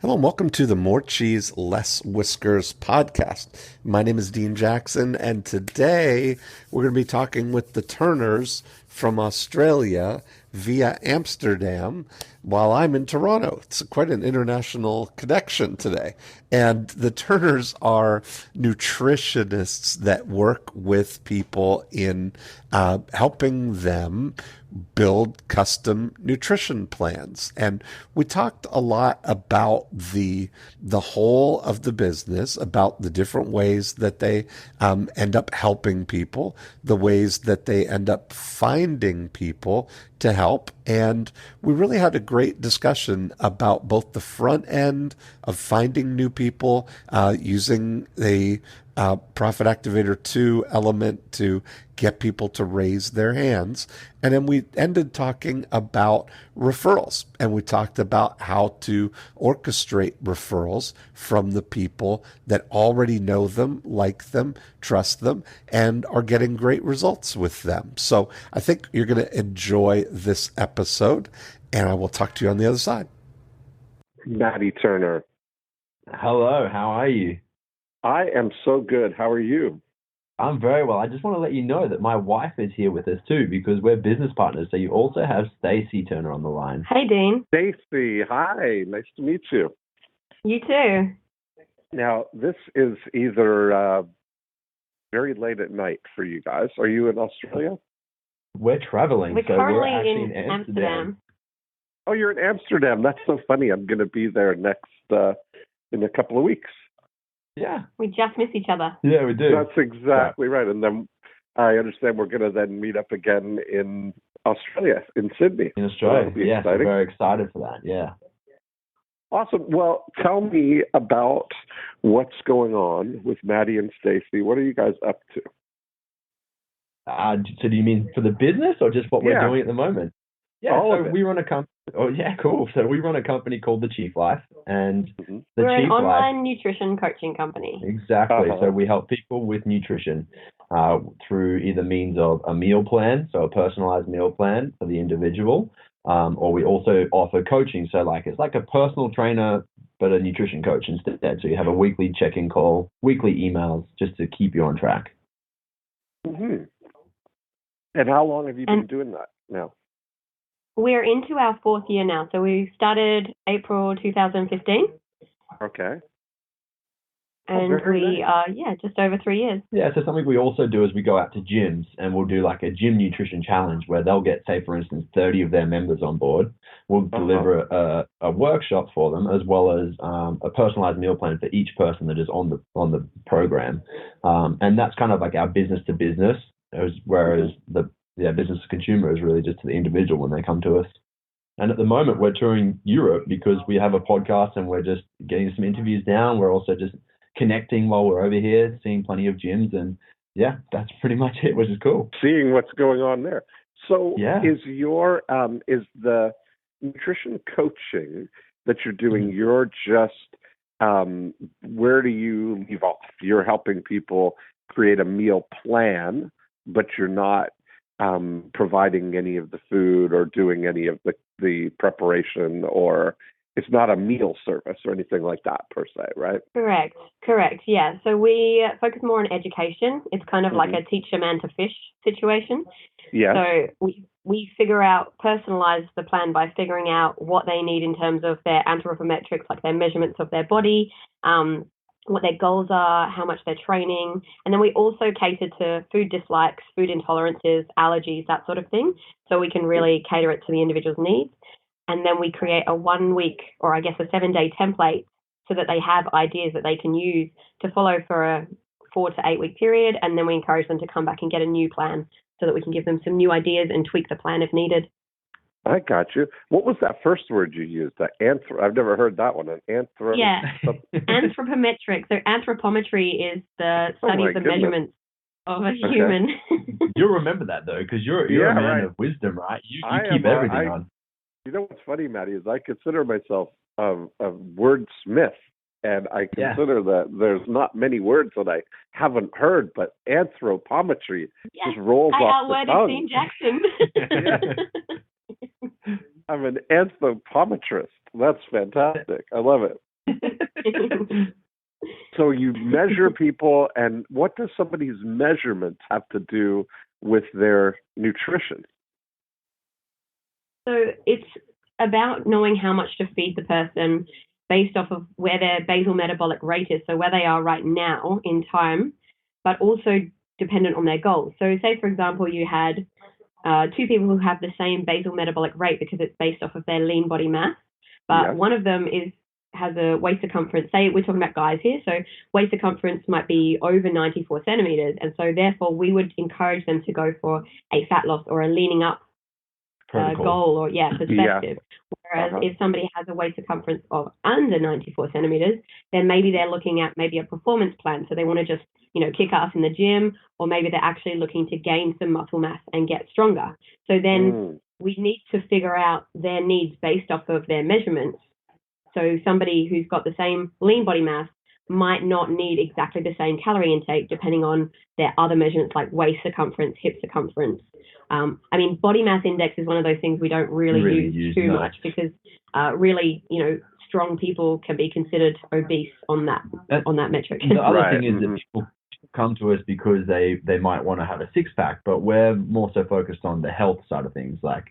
Hello and welcome to the More Cheese Less Whiskers podcast. My name is Dean Jackson, and today we're going to be talking with the Turners from Australia via Amsterdam while I'm in Toronto. It's quite an international connection today. And the Turners are nutritionists that work with people in helping them build custom nutrition plans. And we talked a lot about the whole of the business, about the different ways that they end up helping people, the ways that they end up finding people to help. And we really had a great discussion about both the front end of finding new people, using the Profit Activator 2 element to get people to raise their hands. And then we ended talking about referrals, and we talked about how to orchestrate referrals from the people that already know them, like them, trust them, and are getting great results with them. So I think you're going to enjoy this episode, and I will talk to you on the other side. Matty Turner. Hello, how are you? I am so good. How are you? I'm very well. I just want to let you know that my wife is here with us too, because we're business partners. So you also have Stacey Turner on the line. Hey, Dean. Stacey, hi. Nice to meet you. You too. Now, this is either very late at night for you guys. Are you in Australia? We're traveling. We're so currently we're actually in Amsterdam. Oh, you're in Amsterdam. That's so funny. I'm going to be there next in a couple of weeks. Yeah. We just miss each other. Yeah, we do. That's exactly right. And then I understand we're going to then meet up again in Australia, in Sydney. In Australia. So yes, we're very excited for that. Yeah. Awesome. Well, tell me about what's going on with Matty and Stacey. What are you guys up to? So do you mean for the business or just what we're doing at the moment? Yeah, all so we run a company. Oh, yeah, cool. So we run a company called The Chief Life, and we're an online nutrition coaching company. Exactly. So we help people with nutrition through either means of a meal plan, so a personalized meal plan for the individual, or we also offer coaching. So it's like a personal trainer, but a nutrition coach instead. So you have a weekly check-in call, weekly emails, just to keep you on track. Mm-hmm. And how long have you been doing that now? We're into our fourth year now. So we started April 2015. Okay. And we are, just over 3 years. Yeah, so something we also do is we go out to gyms and we'll do like a gym nutrition challenge where they'll get, say, for instance, 30 of their members on board. We'll deliver a workshop for them as well as a personalized meal plan for each person that is on the program. And that's kind of like our business to business, whereas the business to consumer is really just to the individual when they come to us. And at the moment, we're touring Europe because we have a podcast and we're just getting some interviews down. We're also just connecting while we're over here, seeing plenty of gyms. And yeah, that's pretty much it, which is cool. Seeing what's going on there. So is the nutrition coaching that you're doing, you're just, where do you leave off? You're helping people create a meal plan, but you're not providing any of the food or doing any of the preparation, or it's not a meal service or anything like that per se, right? Correct. Yeah. So we focus more on education. It's kind of like a teach a man to fish situation. Yeah. So we personalize the plan by figuring out what they need in terms of their anthropometrics, like their measurements of their body, what their goals are, how much they're training. And then we also cater to food dislikes, food intolerances, allergies, that sort of thing. So we can really cater it to the individual's needs. And then we create a 1 week, or I guess a 7-day template, so that they have ideas that they can use to follow for a 4 to 8 week period. And then we encourage them to come back and get a new plan so that we can give them some new ideas and tweak the plan if needed. I got you. What was that first word you used? I've never heard that one. Yeah, anthropometric. So anthropometry is the study of the measurements of a human. You'll remember that though, because you're a man of wisdom, right? You keep everything on. You know what's funny, Matty, is I consider myself a wordsmith, and I consider that there's not many words that I haven't heard, but anthropometry just rolls off the tongue. Dean Jackson. I'm an anthropometrist. That's fantastic. I love it. So you measure people, and what does somebody's measurements have to do with their nutrition? So it's about knowing how much to feed the person based off of where their basal metabolic rate is, so where they are right now in time, but also dependent on their goals. So say, for example, you had two people who have the same basal metabolic rate because it's based off of their lean body mass, but one of them has a waist circumference, say we're talking about guys here, so waist circumference might be over 94 centimeters, and so therefore we would encourage them to go for a fat loss or a leaning up goal or perspective. Whereas if somebody has a waist circumference of under 94 centimeters, then maybe they're looking at maybe a performance plan. So they want to just, kick ass in the gym, or maybe they're actually looking to gain some muscle mass and get stronger. So then we need to figure out their needs based off of their measurements. So somebody who's got the same lean body mass might not need exactly the same calorie intake depending on their other measurements like waist circumference, hip circumference. Body mass index is one of those things we don't really use too much because really, strong people can be considered obese on that metric. The other thing is that people come to us because they might want to have a six-pack, but we're more so focused on the health side of things. Like,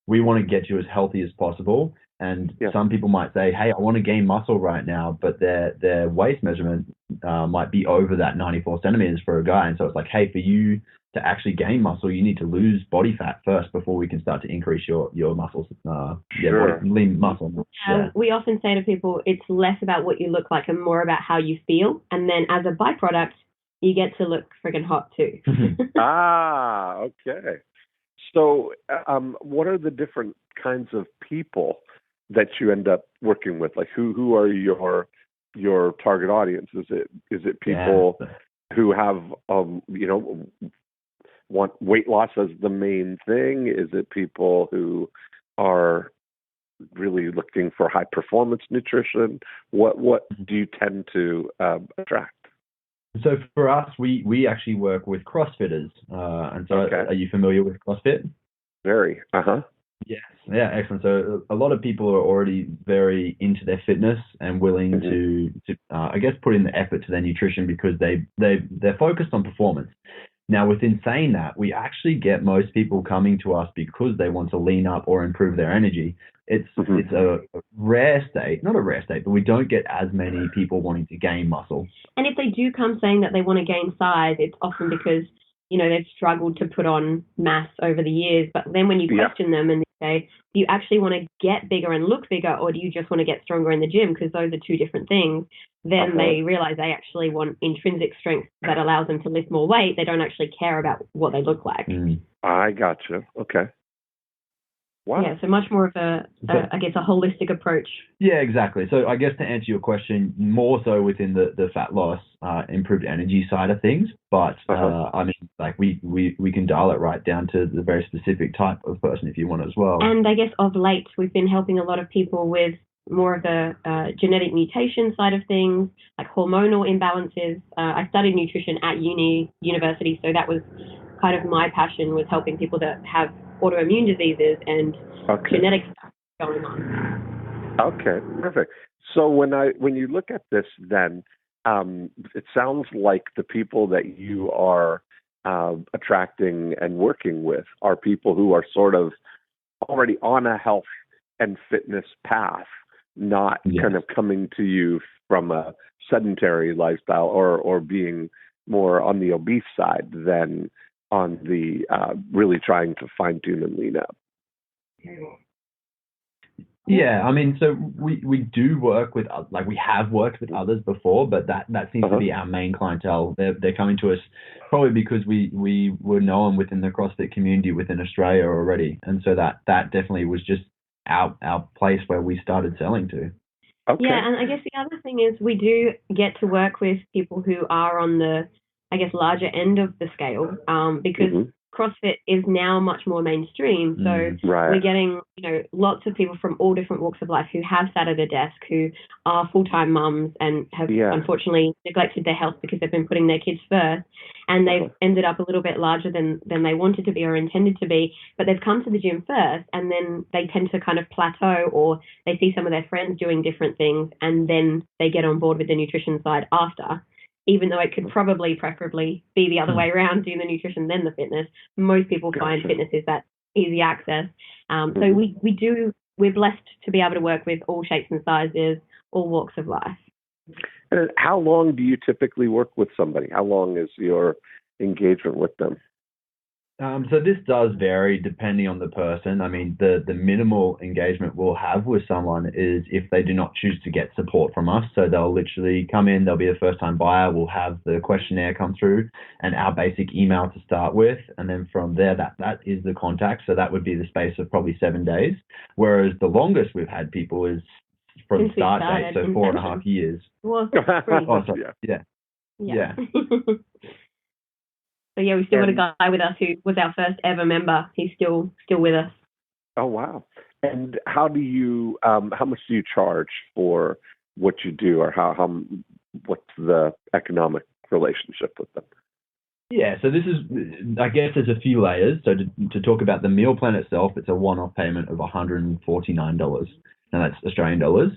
we want to get you as healthy as possible. And some people might say, hey, I want to gain muscle right now, but their waist measurement might be over that 94 centimeters for a guy. And so it's like, hey, for you to actually gain muscle, you need to lose body fat first before we can start to increase your muscles, lean muscle. We often say to people, it's less about what you look like and more about how you feel. And then as a byproduct, you get to look friggin' hot too. Okay. So what are the different kinds of people that you end up working with? Like who are your target audience? Is it people who have want weight loss as the main thing? Is it people who are really looking for high performance nutrition? What do you tend to attract? So for us, we actually work with CrossFitters. And so are you familiar with CrossFit? Very. Yes. Yeah, excellent. So a lot of people are already very into their fitness and willing to I guess put in the effort to their nutrition because they're focused on performance. Now, within saying that, we actually get most people coming to us because they want to lean up or improve their energy. It's a rare state, not a rare state, but we don't get as many people wanting to gain muscle. And if they do come saying that they want to gain size, it's often because, they've struggled to put on mass over the years. But then when you question them and they say, do you actually want to get bigger and look bigger, or do you just want to get stronger in the gym? Because those are two different things. Then they realize they actually want intrinsic strength that allows them to lift more weight. They don't actually care about what they look like. I gotcha. Okay. Wow. Yeah, so much more of a holistic approach. Yeah, exactly. So I guess to answer your question, more so within the fat loss, improved energy side of things. But we can dial it right down to the very specific type of person if you want as well. And I guess of late, we've been helping a lot of people with more of the genetic mutation side of things, like hormonal imbalances. I studied nutrition at university, so that was kind of my passion, was helping people that have autoimmune diseases and genetic stuff going on. Okay, perfect. So when you look at this, then it sounds like the people that you are attracting and working with are people who are sort of already on a health and fitness path, not kind of coming to you from a sedentary lifestyle or being more on the obese side than on the really trying to fine tune and lean up. Yeah, so we do work with, we have worked with others before, but that seems to be our main clientele. They're coming to us probably because we were known within the CrossFit community within Australia already, and so that definitely was just our place where we started selling to. Okay. Yeah, and I guess the other thing is we do get to work with people who are on the, larger end of the scale, because CrossFit is now much more mainstream. So we're getting, lots of people from all different walks of life who have sat at a desk, who are full-time mums and have unfortunately neglected their health because they've been putting their kids first, and they've ended up a little bit larger than they wanted to be or intended to be, but they've come to the gym first, and then they tend to kind of plateau, or they see some of their friends doing different things, and then they get on board with the nutrition side after. Even though it could preferably be the other way around, do the nutrition then the fitness. Most people find fitness is that easy access. So we're blessed to be able to work with all shapes and sizes, all walks of life. And how long do you typically work with somebody? How long is your engagement with them? So this does vary depending on the person. I mean, the minimal engagement we'll have with someone is if they do not choose to get support from us. So they'll literally come in, they'll be a first-time buyer, we'll have the questionnaire come through and our basic email to start with. And then from there, that is the contact. So that would be the space of probably 7 days. Whereas the longest we've had people is from start date, so 4.5 years. Well, yeah. So we still got a guy with us who was our first ever member. He's still with us. Oh wow! And how do you how much do you charge for what you do, or how what's the economic relationship with them? Yeah, so this is, I guess there's a few layers. So to talk about the meal plan itself, it's a one-off payment of $149. Now that's Australian dollars.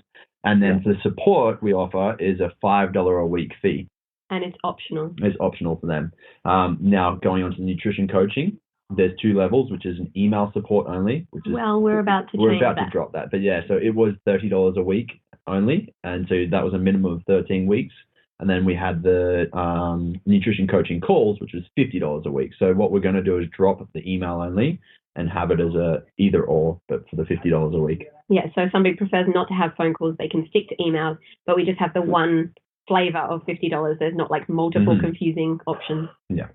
And then for the support we offer is a $5 a week fee. And it's optional. It's optional for them. Now, going on to nutrition coaching, there's 2 levels, which is an email support only. We're about to drop that. But so it was $30 a week only. And so that was a minimum of 13 weeks. And then we had the nutrition coaching calls, which was $50 a week. So what we're going to do is drop the email only and have it as a either or, but for the $50 a week. Yeah, so if somebody prefers not to have phone calls, they can stick to emails, but we just have the one flavor of $50. There's not like multiple confusing options. Yeah.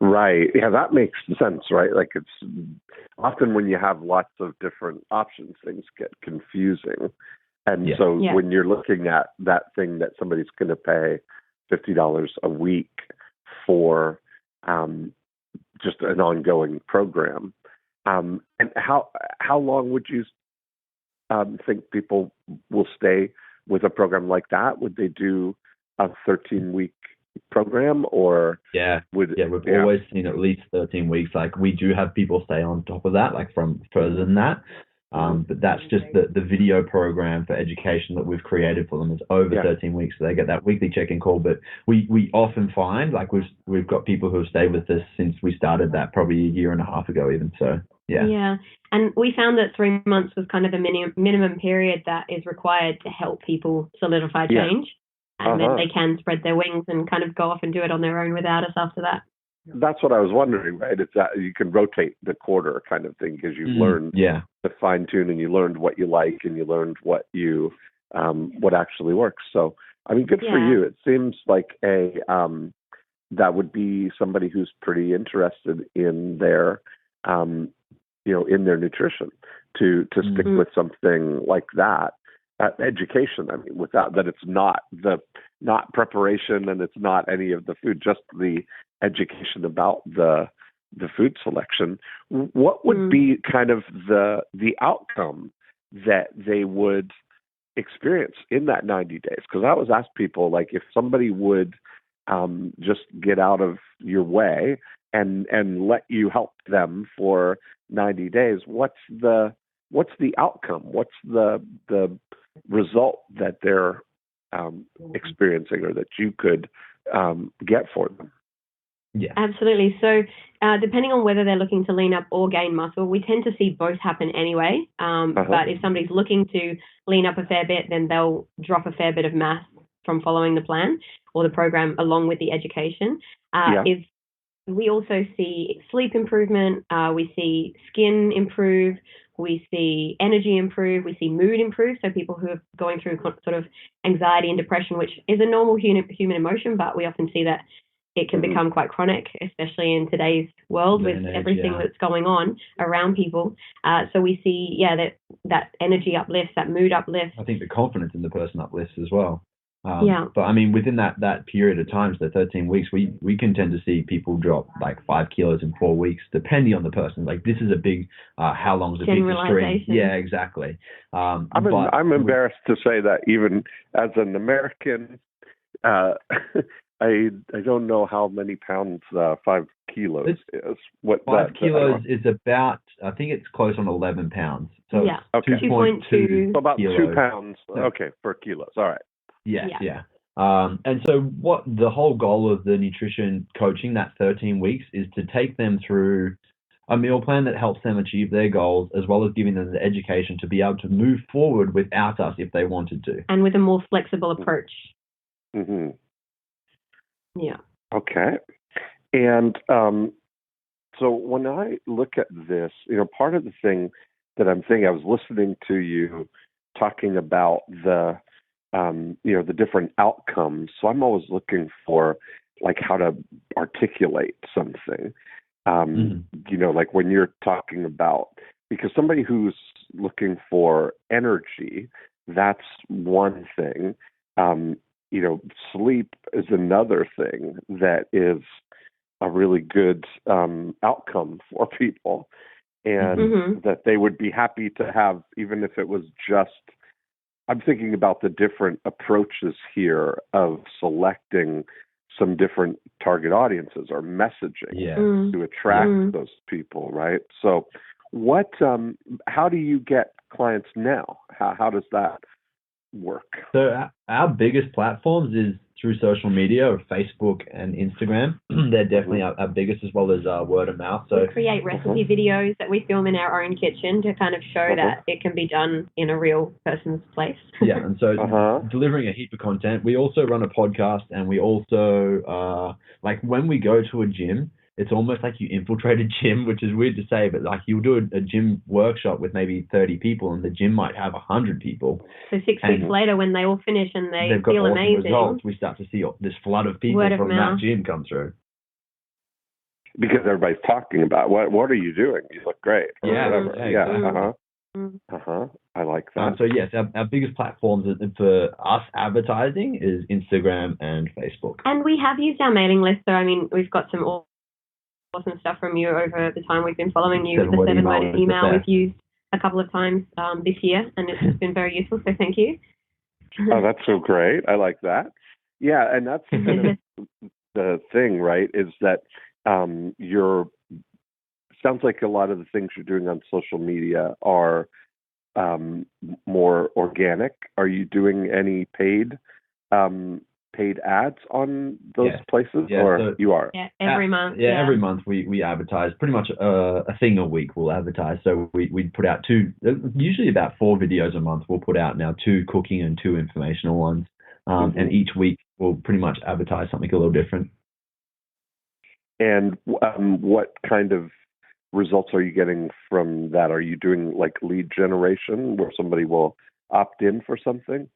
Right. Yeah, that makes sense, right? Like it's often when you have lots of different options, things get confusing. And so when you're looking at that thing that somebody's going to pay $50 a week for just an ongoing program, and how long would you think people will stay with a program like that? Would they do a 13-week program, or we've always seen at least 13 weeks. Like we do have people stay on top of that, like from further than that. But that's just the video program for education that we've created for them is over 13 weeks. So they get that weekly check-in call. But we often find like we've got people who have stayed with us since we started that probably a year and a half ago even. So yeah. And we found that 3 months was kind of the minimum period that is required to help people solidify change. And then they can spread their wings and kind of go off and do it on their own without us after that. That's what I was wondering, right? It's that you can rotate the quarter kind of thing because you've learned to fine tune, and you learned what you like, and you learned what you what actually works. So I mean, good for you. It seems like that would be somebody who's pretty interested in their in their nutrition to stick with something like that. Education, I mean, without that, it's not preparation, and it's not any of the food, just the education about the food selection. What would be kind of the outcome that they would experience in that 90 days? Because I always ask people, like, if somebody would just get out of your way and let you help them for 90 days, what's the outcome? What's the result that they're experiencing, or that you could get for them? Yeah, absolutely. So depending on whether they're looking to lean up or gain muscle, we tend to see both happen anyway. But if somebody's looking to lean up a fair bit, then they'll drop a fair bit of mass from following the plan or the program along with the education. We also see sleep improvement, we see skin improve, we see energy improve, we see mood improve. So people who are going through sort of anxiety and depression, which is a normal human emotion, but we often see that it can become quite chronic, especially in today's world with everything that's going on around people. So we see, that energy uplifts, that mood uplifts. I think the confidence in the person uplifts as well. But I mean, within that period of time, so 13 weeks, we can tend to see people drop like 5 kilos in 4 weeks, depending on the person. Like this is a big, how long is a piece of string? Yeah, exactly. I'm embarrassed to say that even as an American, I don't know how many pounds 5 kilos is. What 5 kilos is about, I think it's close on 11 pounds. So okay. 2.2 so about kilos. 2 pounds. Okay, per kilos. All right. Yes, yeah. And so what the whole goal of the nutrition coaching, that 13 weeks, is to take them through a meal plan that helps them achieve their goals, as well as giving them the education to be able to move forward without us if they wanted to. And with a more flexible approach. Mm-hmm. Yeah. Okay. And so when I look at this, part of the thing that I'm thinking, I was listening to you talking about the different outcomes. So I'm always looking for like how to articulate something. Like when you're talking about, because somebody who's looking for energy, that's one thing. Sleep is another thing that is a really good outcome for people, and that they would be happy to have, even if it was just, I'm thinking about the different approaches here of selecting some different target audiences or messaging to attract those people, right? So how do you get clients now? How does that work? So our biggest platforms is through social media, or Facebook and Instagram. They're definitely our biggest, as well as word of mouth. So we create recipe videos that we film in our own kitchen to kind of show that it can be done in a real person's place. Yeah, and so delivering a heap of content. We also run a podcast, and we also like when we go to a gym, it's almost like you infiltrate a gym, which is weird to say, but like you'll do a gym workshop with maybe 30 people, and the gym might have 100 people. So 6 weeks later, when they all finish and they feel awesome amazing, results, we start to see this flood of people from that gym come through. Because everybody's talking about what are you doing? You look great. I like that. So yes, our biggest platforms for us advertising is Instagram and Facebook. And we have used our mailing list. So I mean, we've got some awesome stuff from you over the time we've been following you. The 7-word email we've used a couple of times this year, and it's been very useful, so thank you. Oh, that's so great. I like that. Yeah, and that's kind of the thing, right, is that sounds like a lot of the things you're doing on social media are more organic. Are you doing any paid ads on those places, or you are? Yeah, every month. Yeah, every month we advertise pretty much a thing a week. We'll advertise. So we put out usually about 4 videos a month. We'll put out now 2 cooking and 2 informational ones. And each week we'll pretty much advertise something a little different. And what kind of results are you getting from that? Are you doing like lead generation where somebody will opt in for something?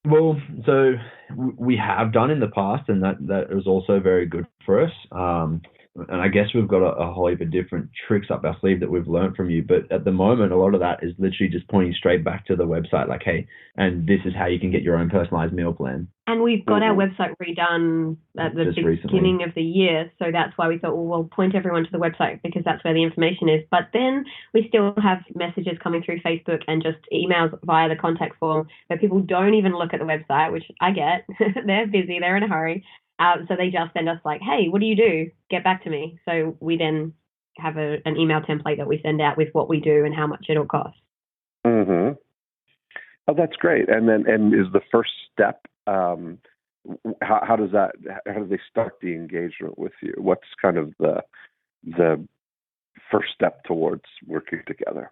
Well, so we have done in the past, and that was also very good for us. And I guess we've got a whole heap of different tricks up our sleeve that we've learned from you. But at the moment, a lot of that is literally just pointing straight back to the website, like, hey, and this is how you can get your own personalized meal plan. And we've got our website redone at the beginning of the year. So that's why we thought, well, we'll point everyone to the website because that's where the information is. But then we still have messages coming through Facebook and just emails via the contact form where people don't even look at the website, which I get. They're busy. They're in a hurry. So they just send us like, hey, what do you do? Get back to me. So we then have an email template that we send out with what we do and how much it'll cost. Mm-hmm. Oh, that's great. And is the first step, how do they start the engagement with you? What's kind of the first step towards working together?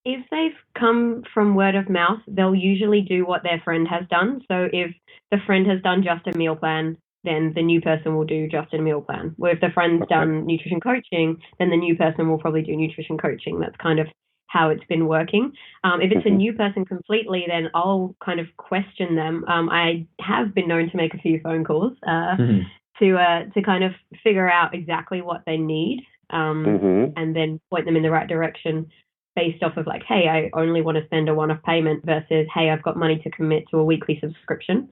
If they've come from word of mouth, they'll usually do what their friend has done. So if the friend has done just a meal plan, then the new person will do just a meal plan. Where if the friend's done nutrition coaching, then the new person will probably do nutrition coaching. That's kind of how it's been working. If it's a new person completely, then I'll kind of question them. I have been known to make a few phone calls to kind of figure out exactly what they need and then point them in the right direction based off of like, hey, I only want to spend a one-off payment versus, hey, I've got money to commit to a weekly subscription.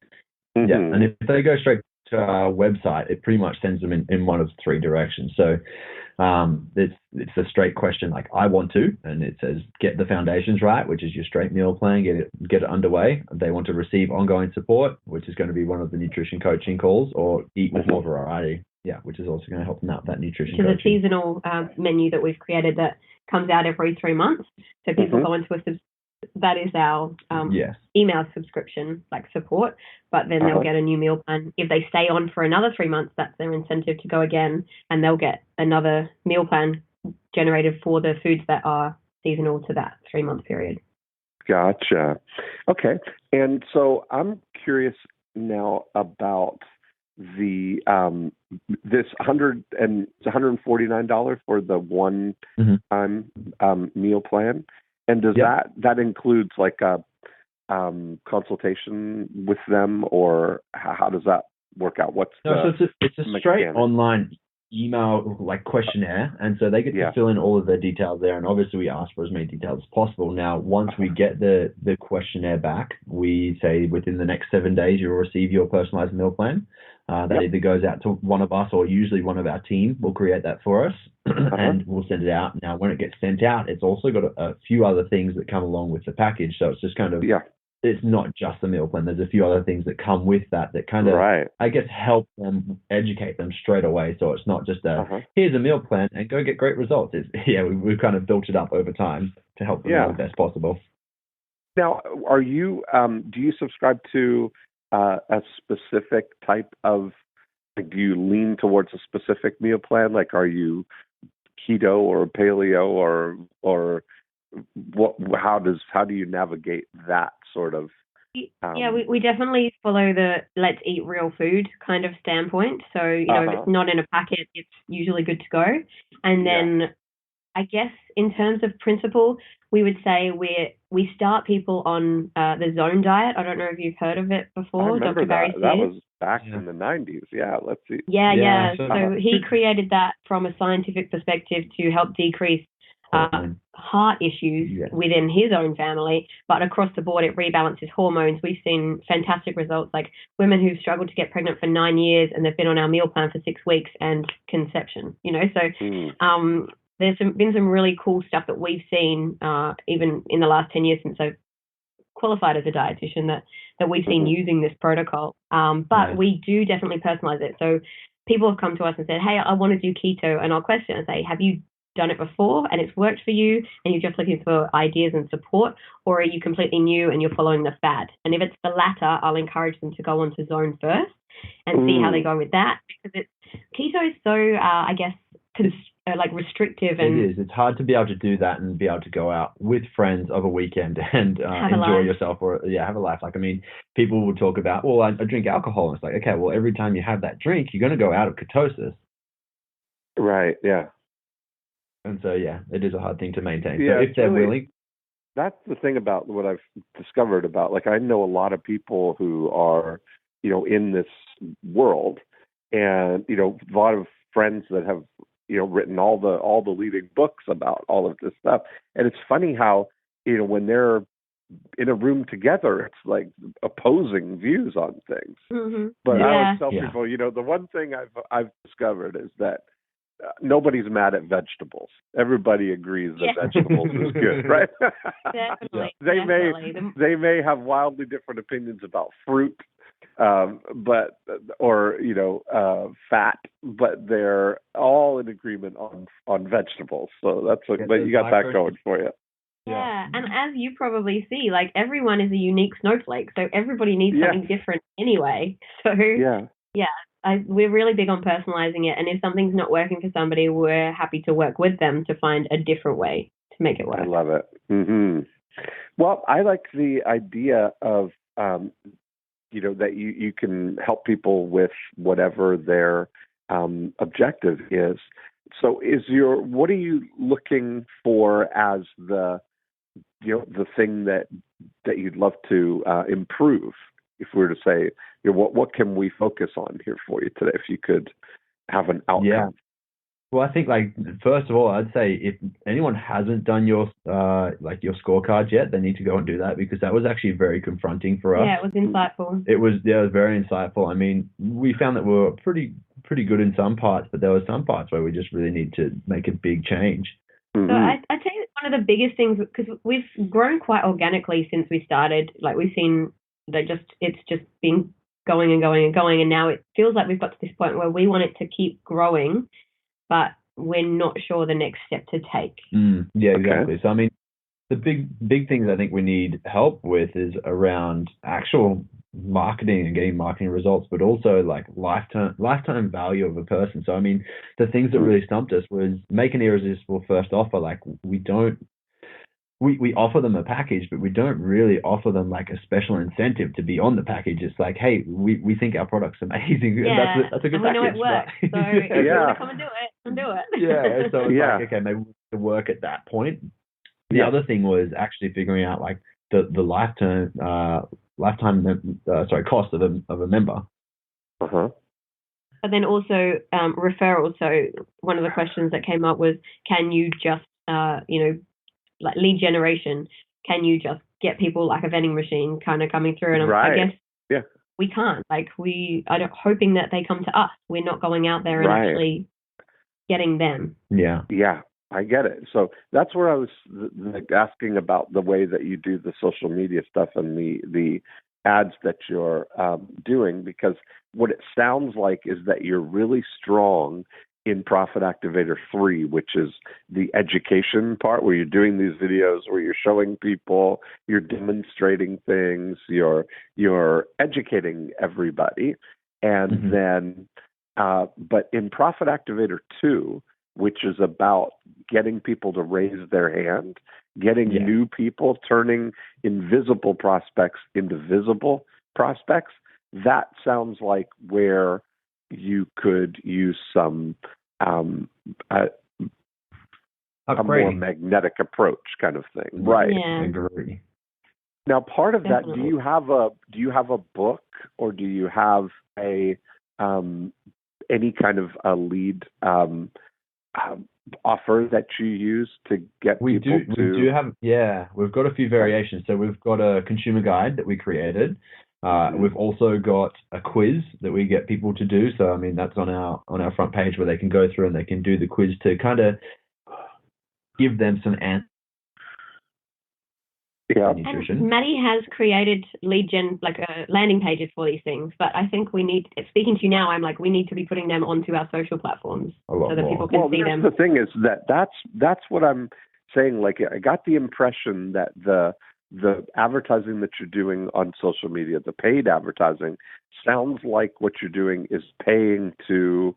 Mm-hmm. Yeah, and if they go straight to our website, it pretty much sends them in one of three directions. So it's a straight question like I want to, and it says get the foundations right, which is your straight meal plan, get it underway. They want to receive ongoing support, which is going to be one of the nutrition coaching calls, or eat with more variety, which is also going to help them out that nutrition coaching. Which is a seasonal menu that we've created that comes out every 3 months. So people go into that is our email subscription, like support, but then they'll get a new meal plan. If they stay on for another 3 months, that's their incentive to go again, and they'll get another meal plan generated for the foods that are seasonal to that 3-month period. Gotcha. Okay. And so I'm curious now about the this $149 for the one time meal plan. And does that includes like a consultation with them, or how does that work out? So it's a straight online email like questionnaire, and so they get to fill in all of their details there, and obviously we ask for as many details as possible. Now, once we get the questionnaire back, we say within the next 7 days you'll receive your personalized meal plan. That either goes out to one of us or usually one of our team will create that for us and we'll send it out. Now, when it gets sent out, it's also got a few other things that come along with the package. So it's just kind of, it's not just the meal plan. There's a few other things that come with that kind of, I guess, help them, educate them straight away. So it's not just here's a meal plan and go get great results. It's, we've kind of built it up over time to help them do the best possible. Now, are you, do you subscribe to a specific type of, like, do you lean towards a specific meal plan? Like, are you keto or paleo or what? How do you navigate that sort of? We definitely follow the let's eat real food kind of standpoint. So if it's not in a packet, it's usually good to go. And then I guess in terms of principle, we would say we start people on the Zone diet. I don't know if you've heard of it before. Dr. Barry Sears. That was back in the 90s. Yeah, let's see. Yeah. So he created that from a scientific perspective to help decrease heart issues within his own family, but across the board it rebalances hormones. We've seen fantastic results, like women who've struggled to get pregnant for 9 years and they've been on our meal plan for 6 weeks and conception. So there's been some really cool stuff that we've seen even in the last 10 years since I've qualified as a dietitian that we've seen using this protocol. But we do definitely personalize it. So people have come to us and said, hey, I want to do keto, and I'll question and say, have you done it before and it's worked for you and you're just looking for ideas and support, or are you completely new and you're following the fad? And if it's the latter, I'll encourage them to go on to Zone first and see how they go with that, because keto is so I guess restrictive, and it is. It's hard to be able to do that and be able to go out with friends of a weekend and enjoy yourself, or have a life. Like, I mean, people will talk about, well, I drink alcohol, and it's like, okay, well, every time you have that drink, you're going to go out of ketosis. Right. Yeah. And so, it is a hard thing to maintain. Yeah, so if they're willing. That's the thing about what I've discovered about, like, I know a lot of people who are, in this world, and, a lot of friends that have, written all the leading books about all of this stuff. And it's funny how, when they're in a room together, it's like opposing views on things. But I always tell people, the one thing I've discovered is that nobody's mad at vegetables. Everybody agrees that vegetables is good, right? Definitely. They may have wildly different opinions about fruit, but fat, but they're all in agreement on vegetables. So that's but you got that going for you. Yeah, and as you probably see, like, everyone is a unique snowflake, so everybody needs something different anyway. So we're really big on personalizing it, and if something's not working for somebody, we're happy to work with them to find a different way to make it work. I love it. Well, I like the idea of that you can help people with whatever their objective is. So what are you looking for as the thing that you'd love to improve? If we were to say, what can we focus on here for you today? If you could have an outcome. Well, I think first of all, I'd say if anyone hasn't done your your scorecard yet, they need to go and do that, because that was actually very confronting for us. Yeah, it was insightful. It was very insightful. I mean, we found that we were pretty good in some parts, but there were some parts where we just really need to make a big change. So I tell you, one of the biggest things, because we've grown quite organically since we started. Like, we've seen that it's just been going and going and going, and now it feels like we've got to this point where we want it to keep growing, but we're not sure the next step to take. Yeah, exactly. So I mean, the big things I think we need help with is around actual marketing and getting marketing results, but also like lifetime value of a person. So I mean, the things that really stumped us was make an irresistible first offer. Like, we offer them a package, but we don't really offer them like a special incentive to be on the package. It's like, hey, we think our product's amazing. Yeah, that's a good and we package. know it works. So if you want to come and do it, come do it. Yeah, so it's like, okay, maybe we need to work at that point. The other thing was actually figuring out like the lifetime cost of a member. But then also referrals. So one of the questions that came up was, can you just like lead generation, can you just get people like a vending machine kind of coming through? And I guess we can't. Like, hoping that they come to us. We're not going out there and actually getting them. Yeah, I get it. So that's where I was asking about the way that you do the social media stuff and the ads that you're doing, because what it sounds like is that you're really strong in Profit Activator 3, which is the education part, where you're doing these videos where you're showing people, you're demonstrating things, you're educating everybody. And then, but in Profit Activator 2, which is about getting people to raise their hand, getting new people, turning invisible prospects into visible prospects, that sounds like where you could use some a more magnetic approach kind of thing. Right. Yeah. I agree. Now, part of that, do you have a book, or do you have a any kind of a lead offer that you use to get people to? We do have, we've got a few variations. So we've got a consumer guide that we created. We've also got a quiz that we get people to do. So I mean, that's on our front page, where they can go through and they can do the quiz to kind of give them some answers. Nutrition. And Matty has created lead gen, like landing pages for these things, but I think we need, speaking to you now, I'm like, we need to be putting them onto our social platforms so that people can see them. The thing is that's what I'm saying. Like, I got the impression that the advertising that you're doing on social media, the paid advertising, sounds like what you're doing is paying to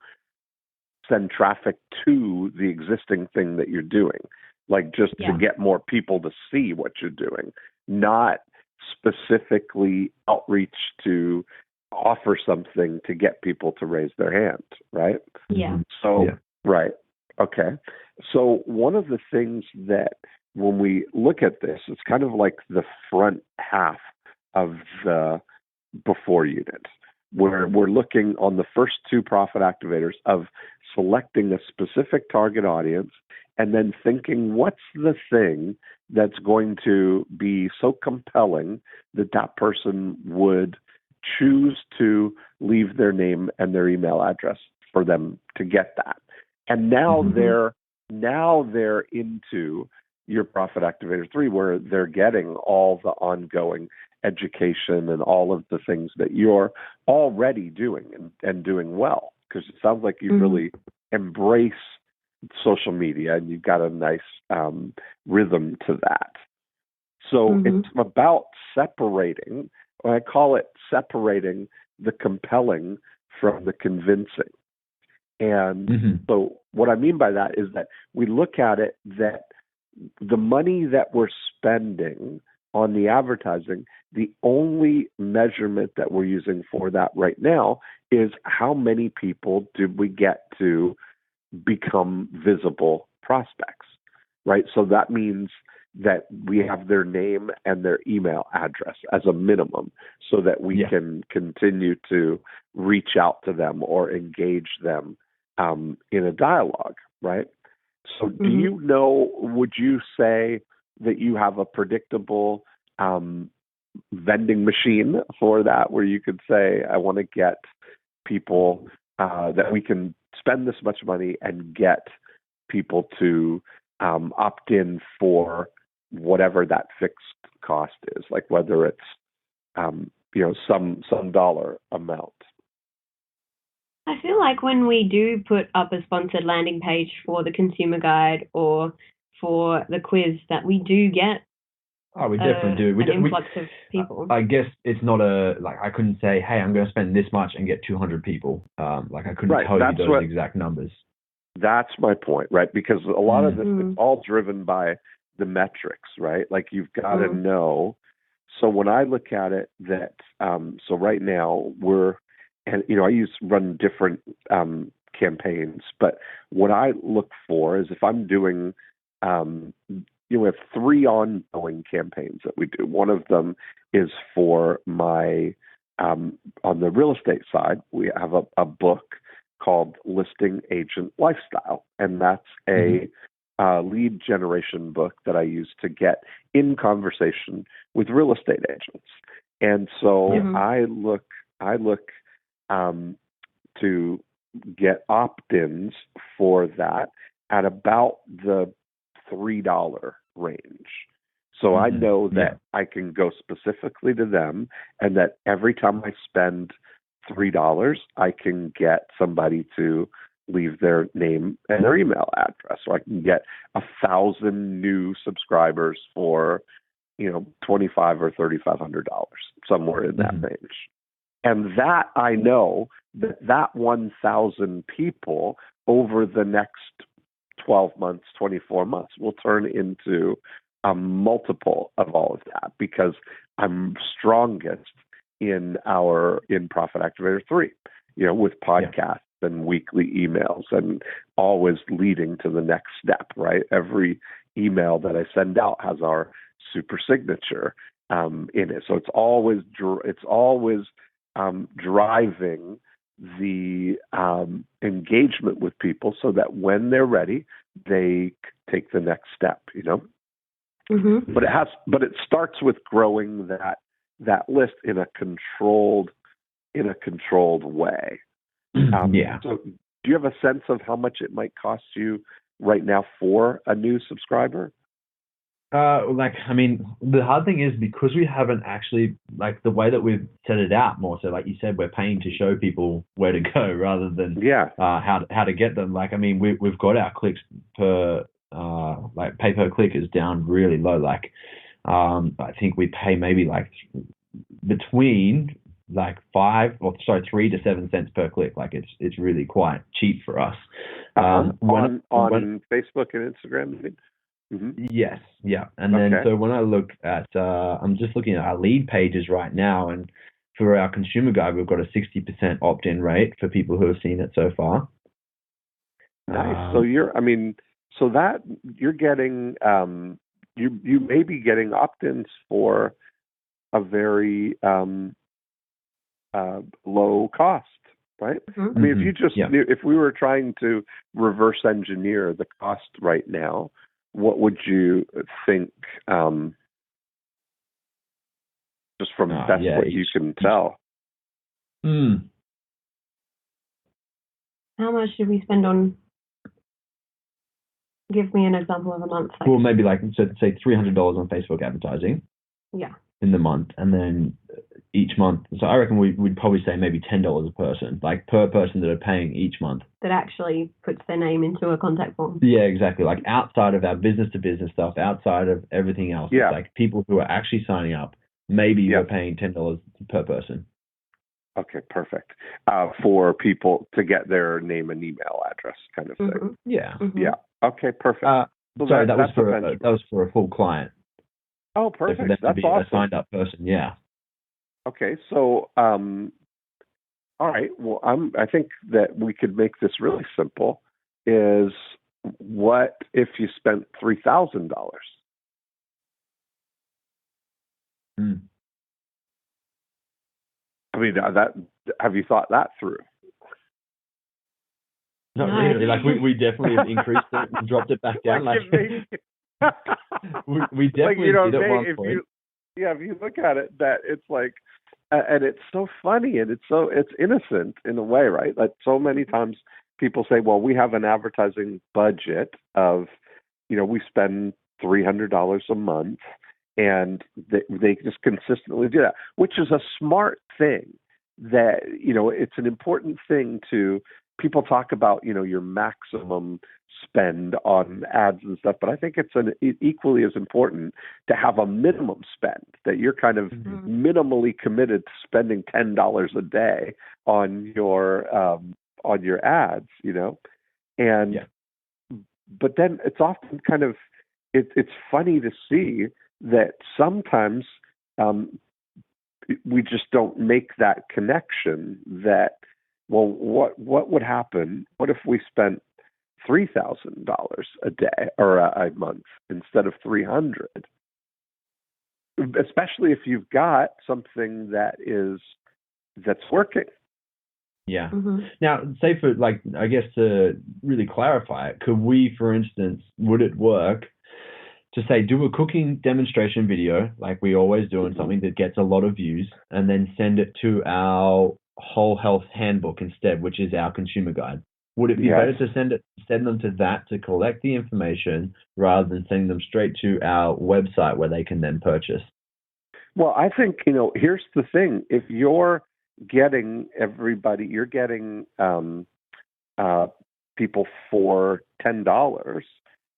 send traffic to the existing thing that you're doing. Like, just to get more people to see what you're doing, not specifically outreach to offer something to get people to raise their hand, right? Yeah. So, right. Okay. So one of the things that when we look at this, it's kind of like the front half of the before unit, where we're looking on the first two profit activators of selecting a specific target audience and then thinking, what's the thing that's going to be so compelling that that person would choose to leave their name and their email address for them to get that. And now they're into your Profit Activator 3, where they're getting all the ongoing education and all of the things that you're already doing and doing well, because it sounds like you really embrace social media and you've got a nice rhythm to that. So it's about separating, or I call it separating the compelling from the convincing. And so what I mean by that is that we look at it that the money that we're spending on the advertising, the only measurement that we're using for that right now is how many people did we get to become visible prospects, right? So that means that we have their name and their email address as a minimum so that we can continue to reach out to them or engage them in a dialogue. right? So do you know, would you say that you have a predictable vending machine for that, where you could say, I want to get people that we can spend this much money and get people to opt in for whatever that fixed cost is, like whether it's some dollar amount? I feel like when we do put up a sponsored landing page for the consumer guide or for the quiz, that we do get we definitely do. An influx of people. I guess it's not I couldn't say, hey, I'm going to spend this much and get 200 people. I couldn't tell you those exact numbers. That's my point, right? Because a lot of this, it's all driven by the metrics, right? Like you've got to know. So when I look at it, that so right now I run different campaigns, but what I look for is if I'm doing, we have 3 ongoing campaigns that we do. One of them is for my, on the real estate side, we have a book called Listing Agent Lifestyle, and that's a lead generation book that I use to get in conversation with real estate agents. And so I look to get opt-ins for that at about the $3 range. So I know that I can go specifically to them, and that every time I spend $3, I can get somebody to leave their name and their email address, or I can get 1,000 new subscribers for, $2,500 or $3,500, somewhere in that range. And that I know that 1,000 people over the next 12 months, 24 months will turn into a multiple of all of that, because I'm strongest in Profit Activator 3, with podcasts and weekly emails, and always leading to the next step, right? Every email that I send out has our super signature in it. So it's always driving the engagement with people, so that when they're ready, they take the next step, But it starts with growing that list in a controlled way. So do you have a sense of how much it might cost you right now for a new subscriber? The hard thing is, because we haven't actually, the way that we've set it out more, so like you said, we're paying to show people where to go rather than how to get them. We've got our clicks per pay per click is down really low. I think we pay maybe between 3 to 7 cents per click. It's really quite cheap for us. On Facebook and Instagram. Yes, yeah. And then so when I look at, I'm just looking at our lead pages right now, and for our consumer guide, we've got a 60% opt-in rate for people who have seen it so far. Nice. So you're getting, you may be getting opt-ins for a very low cost, right? I mean, if you just if we were trying to reverse engineer the cost right now, what would you think? Just from what you can tell. How much did we spend on? Give me an example of a month. Well, maybe say $300 on Facebook advertising. Yeah. In the month, and then each month. So I reckon we'd probably say maybe $10 a person, per person that are paying each month. That actually puts their name into a contact form. Yeah, exactly. Outside of our business to business stuff, outside of everything else, it's people who are actually signing up, maybe we're paying $10 per person. Okay, perfect. For people to get their name and email address, kind of thing. Yeah. Yeah. Okay, perfect. Sorry, that was for a full client. Oh, perfect. So for them That's to be awesome. A signed up person, yeah. Okay, so all right. Well, I think that we could make this really simple. Is what if you spent $3,000? I mean, have you thought that through? Not really. Like we definitely have increased it and dropped it back down. Like we definitely did at one point. If you look at it, that it's like, and it's so funny and it's innocent in a way, right? Like so many times people say, well, we have an advertising budget of, we spend $300 a month, and they just consistently do that, which is a smart thing. That it's an important thing to people talk about, your maximum spend on ads and stuff, but I think it's equally as important to have a minimum spend, that you're kind of minimally committed to spending $10 a day on your ads, and but then it's often kind of it's funny to see that sometimes we just don't make that connection that, well, what would happen? What if we spent $3,000 a day or a month instead of $300? Especially if you've got something that's working. Yeah. Now, say for I guess to really clarify it, could we, for instance, would it work to say do a cooking demonstration video like we always do, and something that gets a lot of views, and then send it to our whole health handbook instead, which is our consumer guide? Would it be better to send them to that to collect the information rather than sending them straight to our website where they can then purchase? Well, I think, here's the thing. If you're getting people for $10,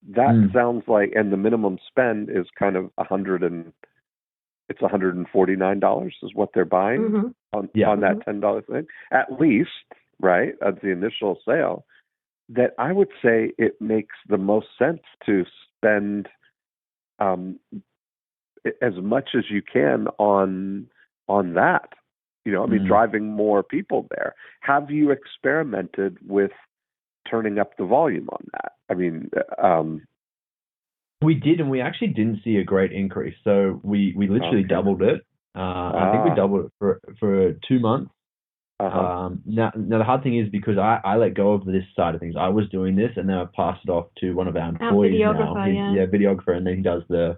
that sounds like, and the minimum spend is kind of $149 is what they're buying on that $10 thing, at least, right? At the initial sale, that I would say it makes the most sense to spend as much as you can on that. Driving more people there. Have you experimented with turning up the volume on that? We did, and we actually didn't see a great increase. So we literally doubled it. I think we doubled it for 2 months. Now the hard thing is, because I let go of this side of things. I was doing this, and then I passed it off to one of our employees now. He's videographer, and then he does this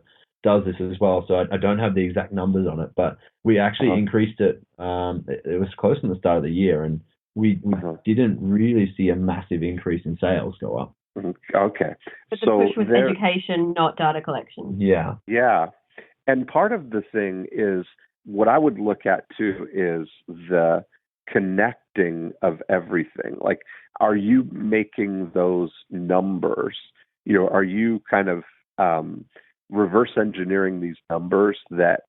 as well. So I don't have the exact numbers on it, but we actually increased it. It was close in the start of the year, and we didn't really see a massive increase in sales go up. Okay. But the push was education, not data collection. Yeah. Yeah. And part of the thing is, what I would look at too is the connecting of everything. Like, are you making those numbers? Are you kind of reverse engineering these numbers that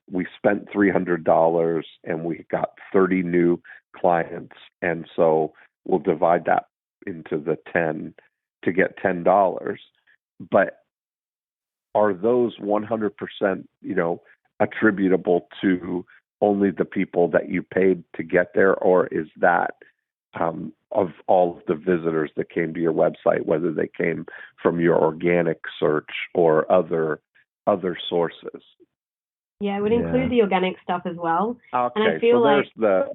we spent $300 and we got 30 new clients, and so we'll divide that into the 10 to get $10. But are those 100%, attributable to only the people that you paid to get there, or is that of all of the visitors that came to your website, whether they came from your organic search or other sources? Yeah, it would include the organic stuff as well. Okay, and I feel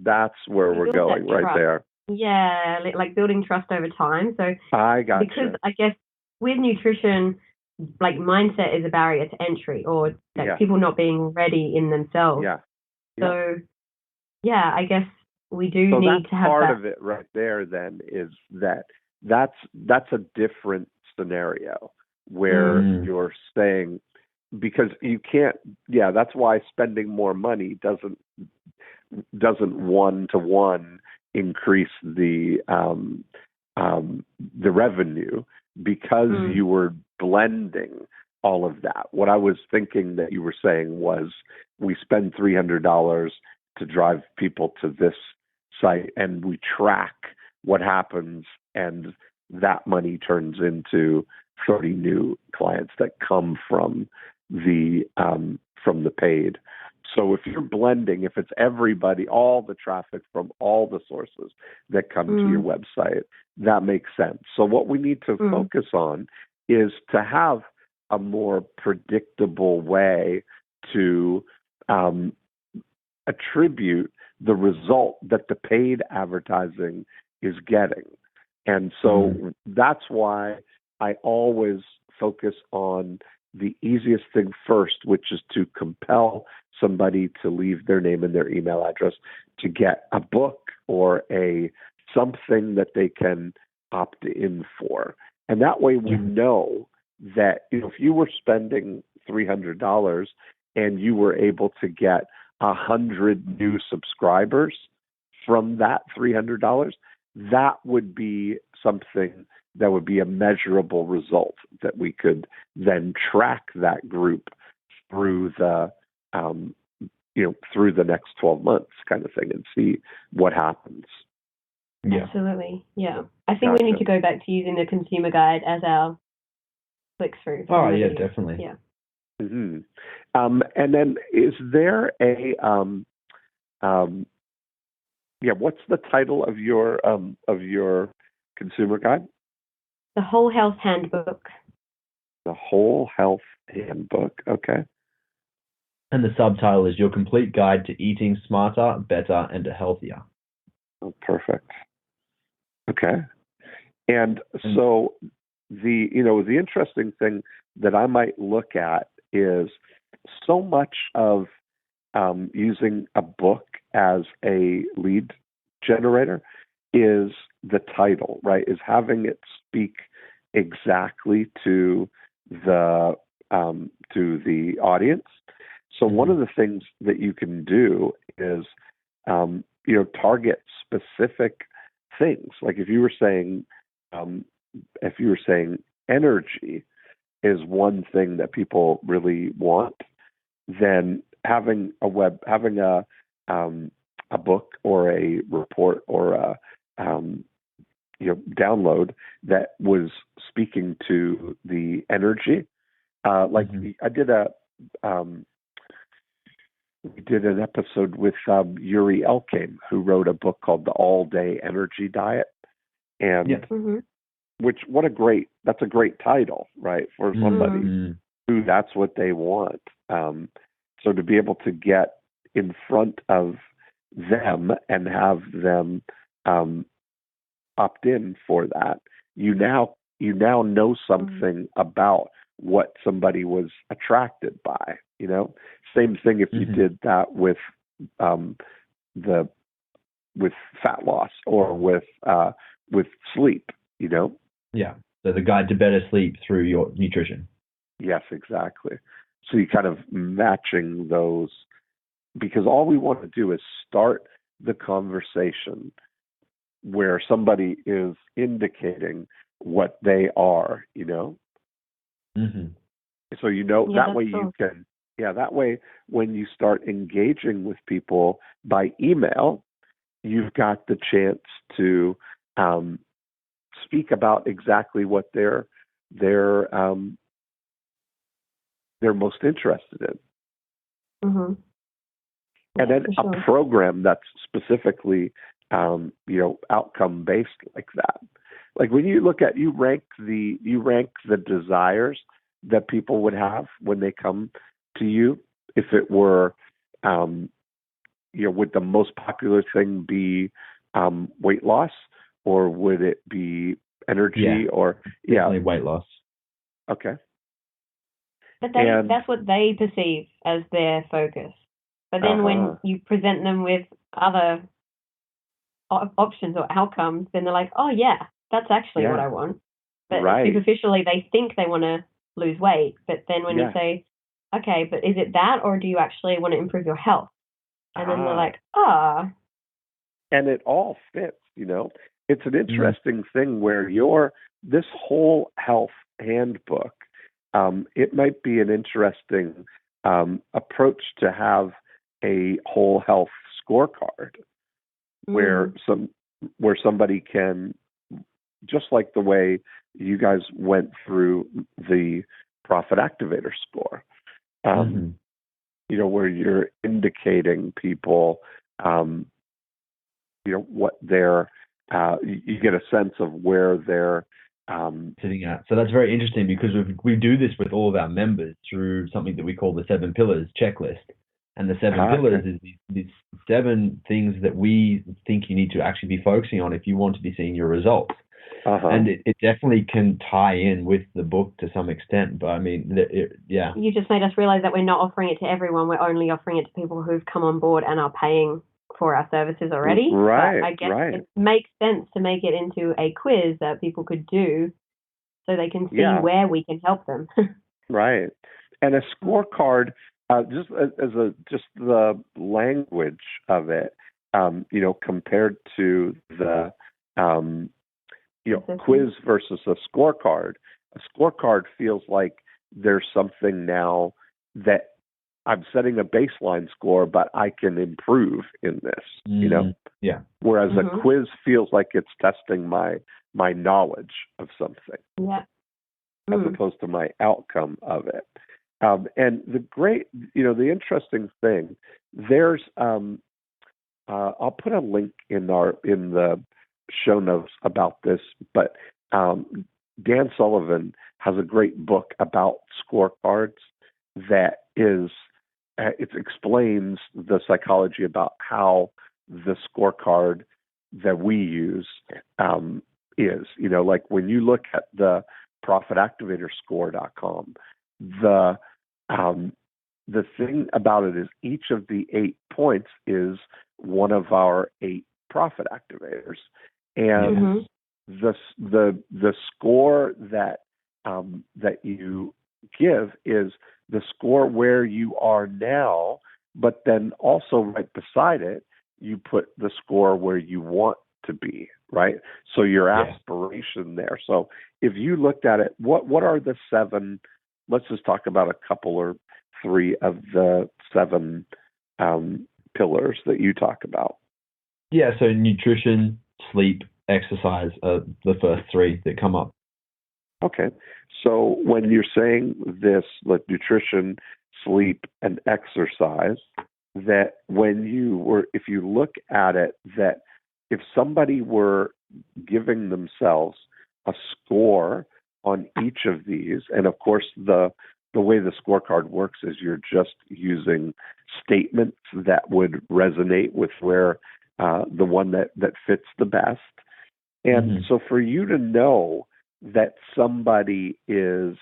that's where we're going right there. Yeah, like building trust over time. So I got because I guess with nutrition, like mindset is a barrier to entry, or people not being ready in themselves. Yeah. So I guess we do need to have part that. of it right there. Then is that's a different scenario where you're saying, because you can't. Yeah, that's why spending more money doesn't one-to-one increase the revenue, because you were blending all of that. What I was thinking that you were saying was, we spend $300 to drive people to this site, and we track what happens, and that money turns into 30 new clients that come from the paid. So if you're blending, if it's everybody, all the traffic from all the sources that come to your website, that makes sense. So what we need to focus on is to have a more predictable way to attribute the result that the paid advertising is getting. And so that's why I always focus on the easiest thing first, which is to compel somebody to leave their name and their email address to get a book or something that they can opt in for. And that way we know that, if you were spending $300 and you were able to get 100 new subscribers from that $300, that would be something that would be a measurable result that we could then track that group through the through the next 12 months kind of thing and see what happens. Yeah. Absolutely. Yeah. I think we need to go back to using the consumer guide as our click through. Oh, yeah, definitely. Yeah. Mm-hmm. And then is there what's the title of your consumer guide? The Whole Health Handbook. The Whole Health Handbook. Okay. And the subtitle is Your Complete Guide to Eating Smarter, Better, and Healthier. Oh, perfect. Okay. And so the interesting thing that I might look at is so much of using a book as a lead generator is the title, right? Is having it speak exactly to the audience. So one of the things that you can do is target specific things. Like if you were saying energy is one thing that people really want, then having a book or a report or a download that was speaking to the energy. We did an episode with Yuri Elkane, who wrote a book called The All Day Energy Diet, and that's a great title, right, for somebody who that's what they want. So to be able to get in front of them and have them opt in for that, you now know something about what somebody was attracted by. Same thing if you did that with fat loss or with sleep. Yeah. So the guide to better sleep through your nutrition. Yes, exactly. So you kind of matching those, because all we want to do is start the conversation where somebody is indicating what they are, So that way you can, that way when you start engaging with people by email, you've got the chance to speak about exactly what they're most interested in. Mm-hmm. And then a program that's specifically, outcome based like that. Like when you look at, you rank the desires that people would have when they come to you. If it were, would the most popular thing be weight loss, or would it be energy, or definitely weight loss? Okay. But that's what they perceive as their focus. But then when you present them with other options or outcomes, then they're like, oh, yeah, that's actually what I want. But superficially, they think they want to lose weight. But then when you say, okay, but is it that, or do you actually want to improve your health? And then they're like, And it all fits, It's an interesting thing where this whole health handbook, it might be an interesting approach to have a whole health scorecard where somebody can, just like the way you guys went through the Profit Activator score, where you're indicating people, what they're, you get a sense of where they're sitting at. So that's very interesting, because we do this with all of our members through something that we call the 7 pillars checklist. And the 7 pillars is these 7 things that we think you need to actually be focusing on if you want to be seeing your results. And it definitely can tie in with the book to some extent. But I mean, yeah. You just made us realize that we're not offering it to everyone. We're only offering it to people who've come on board and are paying for our services already. Right. But I guess right. it makes sense to make it into a quiz that people could do so they can see where we can help them. Right. And a scorecard, just the language of it, compared to the, quiz versus a scorecard. A scorecard feels like there's something now that I'm setting a baseline score, but I can improve in this, Yeah. Whereas a quiz feels like it's testing my knowledge of something. Yeah. As opposed to my outcome of it. And the the interesting thing, there's, I'll put a link in the show notes about this, but Dan Sullivan has a great book about scorecards that is, it explains the psychology about how the scorecard that we use is, like when you look at the Profit Activator score.com, the thing about it is each of the 8 points is one of our 8 profit activators, and the score that you give is the score where you are now, but then also right beside it you put the score where you want to be, right? So your aspiration there. So if you looked at it, what are the 7? Let's just talk about a couple or 3 of the 7 pillars that you talk about. Yeah, so nutrition, sleep, exercise are the first 3 that come up. Okay. So when you're saying this, like nutrition, sleep, and exercise, that if you look at it, that if somebody were giving themselves a score on each of these, and of course the way the scorecard works is you're just using statements that would resonate with where the one that fits the best. And so for you to know that somebody is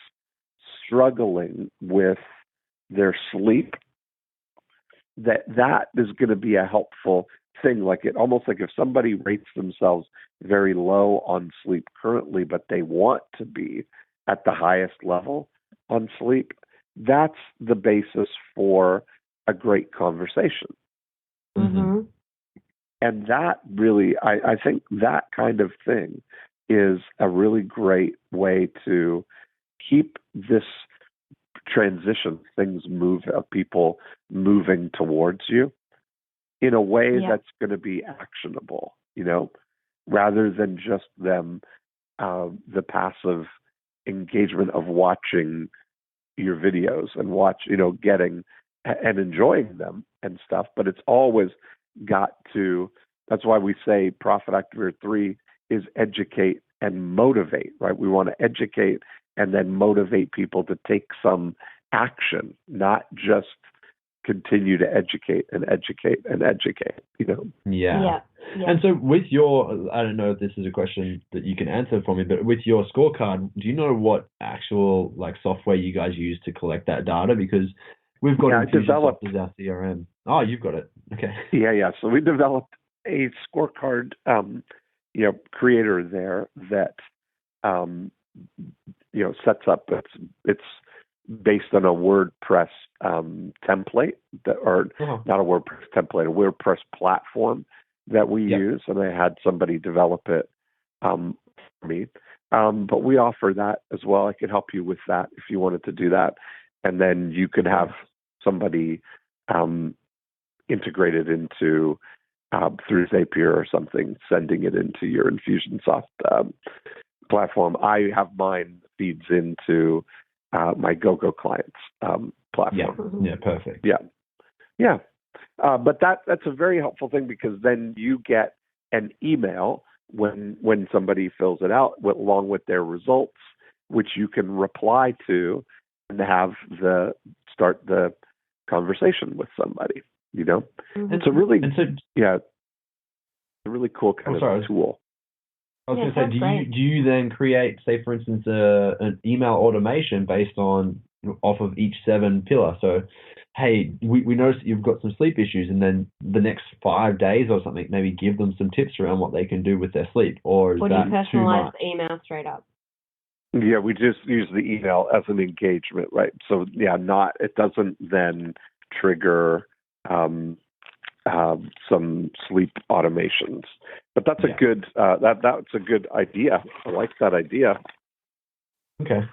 struggling with their sleep, that is going to be a helpful thing. Like it almost like if somebody rates themselves very low on sleep currently, but they want to be at the highest level on sleep, that's the basis for a great conversation. And that really, I think that kind of thing is a really great way to keep this transition, of people moving towards you in a way that's going to be actionable, rather than just them, the passive engagement of watching your videos and getting and enjoying them and stuff. But it's always got to, that's why we say Profit Activator 3 is educate and motivate, right? We want to educate and then motivate people to take some action, not just continue to educate and educate and educate, Yeah. And so with your, I don't know if this is a question that you can answer for me, but with your scorecard, do you know what actual software you guys use to collect that data? Because we've got Infusionsoft as our CRM. Oh, you've got it. Okay. Yeah. So we developed a scorecard, creator there that, sets up. It's based on a WordPress template, not a WordPress template, a WordPress platform that we use, and I had somebody develop it for me. But we offer that as well. I could help you with that if you wanted to do that, and then you could have somebody integrated into through Zapier or something, sending it into your Infusionsoft platform. I have mine feeds into my GoGo clients platform. Yeah, perfect. Yeah. But that's a very helpful thing, because then you get an email when somebody fills it out along with their results, which you can reply to and have start the conversation with somebody. It's a really a really cool kind of tool. I was going to say, do you then create, say, for instance, an email automation based off of each 7 pillar? So, hey, we noticed that you've got some sleep issues, and then the next 5 days or something, maybe give them some tips around what they can do with their sleep, or is that too much? Or do you personalize the email straight up? Yeah, we just use the email as an engagement, right? So yeah, it doesn't then trigger some sleep automations. But that's a good that's a good idea. I like that idea. Okay.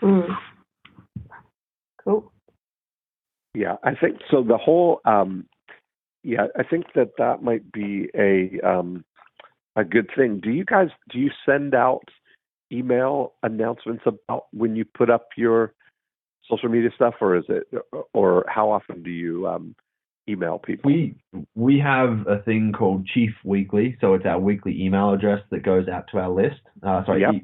Cool. Yeah, I think so. The whole I think that might be a good thing. Do you send out email announcements about when you put up your social media stuff, or how often do you email people? We have a thing called Chief Weekly, so it's our weekly email address that goes out to our list.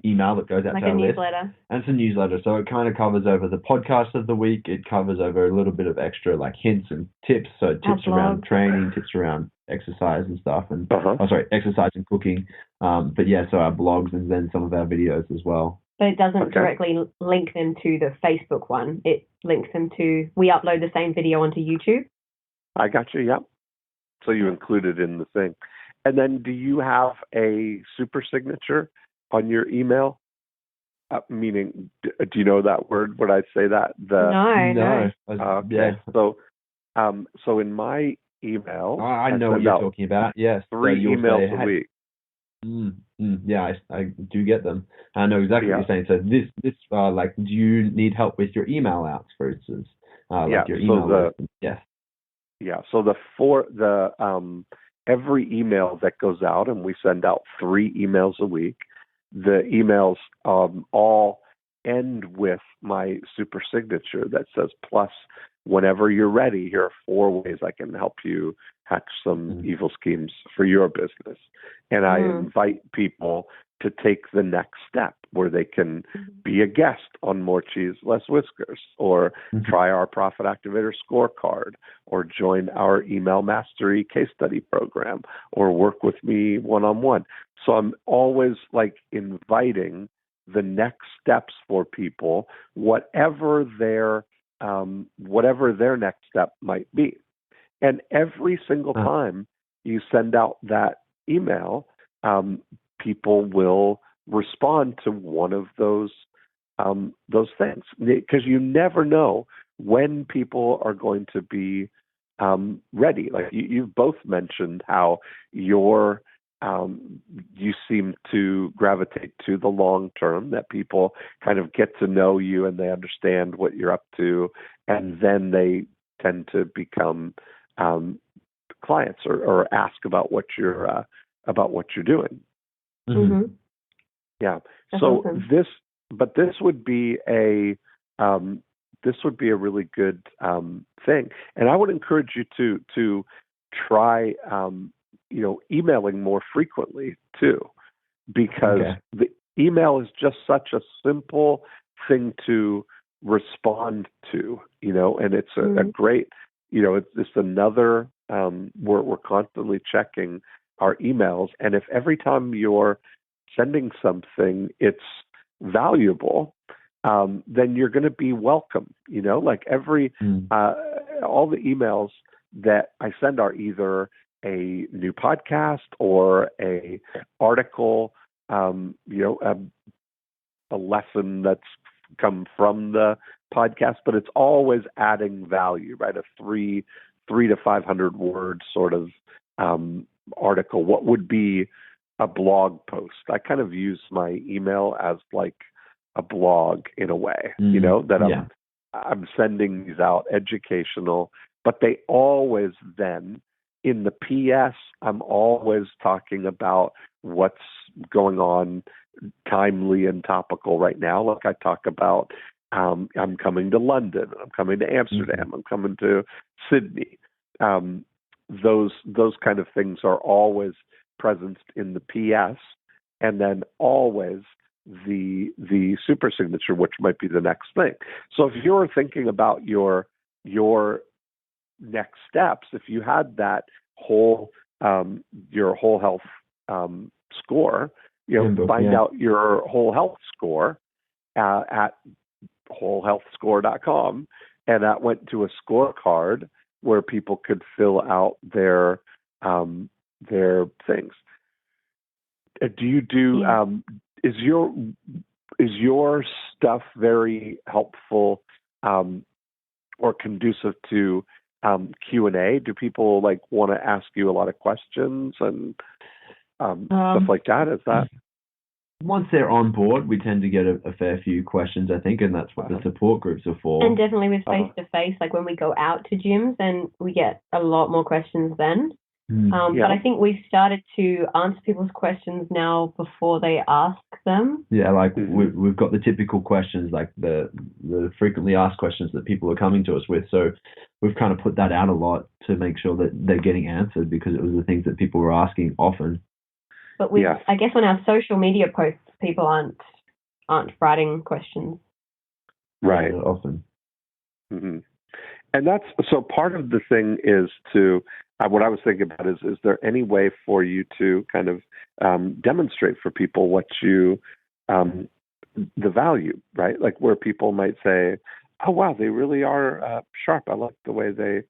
Email that goes out to our list. Like a newsletter. And it's a newsletter, so it kind of covers over the podcast of the week. It covers over a little bit of extra like hints and tips, so tips around training, tips around exercise and stuff, and exercise and cooking. But yeah, so our blogs and then some of our videos as well. But it doesn't directly link them to the Facebook one. It links them to, we upload the same video onto YouTube. I got you, yeah. So you include it in the thing. And then do you have a super signature on your email? Meaning, do you know that word? Would I say that? No. Okay. Yeah. So in my email, I know what you're talking about. Yes. 3 emails a week. Yeah, I do get them. I know exactly what you're saying. So this like, do you need help with your email outs, for instance? Like your email list? Yes. Yeah. So every email that goes out, and we send out 3 emails a week. The emails all end with my super signature that says, plus, whenever you're ready, here are 4 ways I can help you hatch some evil schemes for your business. And I invite people to take the next step where they can be a guest on More Cheese, Less Whiskers, or try our Profit Activator scorecard, or join our email mastery case study program, or work with me one-on-one. So I'm always like inviting the next steps for people, whatever their next step might be. And every single time you send out that email, people will respond to one of those things, because you never know when people are going to be ready. Like you've both mentioned how you seem to gravitate to the long term, that people kind of get to know you and they understand what you're up to, and then they tend to become clients or ask about what you're doing. Yeah. That's so awesome. this would be a really good thing, and I would encourage you to try emailing more frequently too, because the email is just such a simple thing to respond to, and it's a great, it's just another, we're constantly checking our emails. And if every time you're sending something, it's valuable, then you're going to be welcome, like all the emails that I send are either a new podcast or a article, a lesson that's come from the podcast, but it's always adding value, right? A 300 to 500 word sort of article. What would be a blog post? I kind of use my email as like a blog in a way, that I'm sending these out educational, but they always then in the PS, I'm always talking about what's going on timely and topical right now. Like I talk about, I'm coming to London, I'm coming to Amsterdam, I'm coming to Sydney. Those kind of things are always present in the PS, and then always the super signature, which might be the next thing. So if you're thinking about your next steps, if you had that whole your whole health score, find out your whole health score at wholehealthscore.com, and that went to a scorecard where people could fill out their things. Do you do? Is your stuff very helpful or conducive to Q&A? Do people want to ask you a lot of questions and stuff like that? Is that? Once they're on board, we tend to get a fair few questions, I think, and that's what the support groups are for. And definitely with face-to-face, when we go out to gyms, then we get a lot more questions then. But I think we've started to answer people's questions now before they ask them. Yeah, we've got the typical questions, the frequently asked questions that people are coming to us with. So we've kind of put that out a lot to make sure that they're getting answered, because it was the things that people were asking often. But I guess on our social media posts, people aren't writing questions. Right. Often. Mm-hmm. And that's so part of the thing is to what I was thinking about is there any way for you to kind of demonstrate for people what you the value, right? Where people might say, oh wow, they really are sharp. I like the way they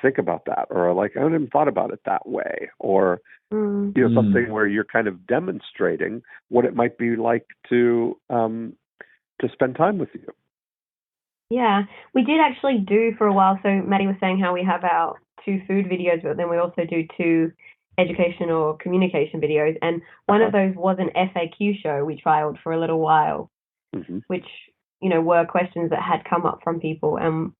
think about that, or I hadn't even thought about it that way, or something where you're kind of demonstrating what it might be like to spend time with you. Yeah, we did actually do for a while. So Matty was saying how we have our 2 food videos, but then we also do 2 education or communication videos. And one of those was an FAQ show we trialed for a little while, which, were questions that had come up from people. And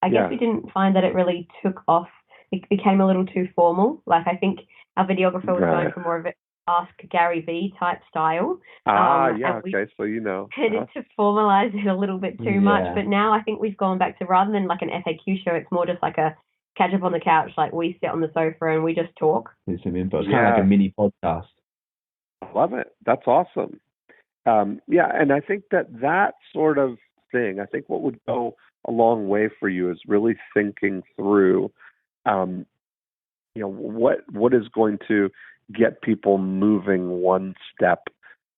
I guess we didn't find that it really took off. It became a little too formal. I think our videographer was going for more of an Ask Gary V type style. Okay, so tended to formalize it a little bit too much, but now I think we've gone back to, rather than an FAQ show, it's more just a catch up on the couch, we sit on the sofa and we just talk. There's some info. It's kind of like a mini podcast. I love it. That's awesome. And I think that sort of thing, I think what would go a long way for you is really thinking through what is going to get people moving one step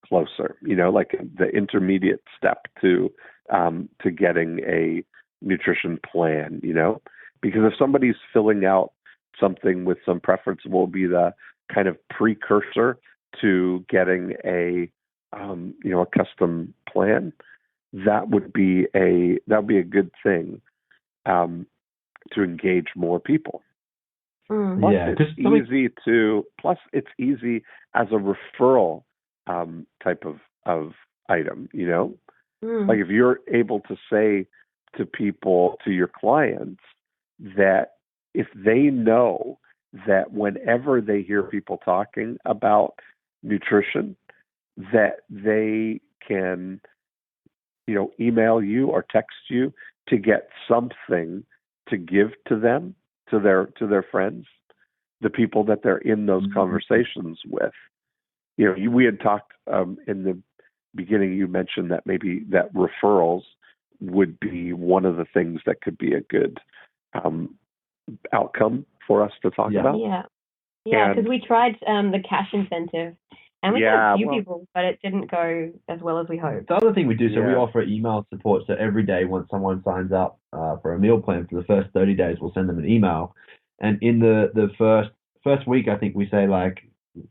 closer, the intermediate step to getting a nutrition plan, because if somebody's filling out something with some preference, will be the kind of precursor to getting a custom plan. That would be a good thing to engage more people. Plus, it's easy as a referral type of item, if you're able to say to people, to your clients, that if they know that whenever they hear people talking about nutrition, that they can, email you or text you to get something to give to them, to their friends, the people that they're in those conversations with. We had talked in the beginning, you mentioned that maybe that referrals would be one of the things that could be a good outcome for us to talk about. Yeah, because we tried the cash incentive, and we had a few people, but it didn't go as well as we hoped. The other thing we do, we offer email support. So every day, once someone signs up for a meal plan for the first 30 days, we'll send them an email. And in the first week, I think we say,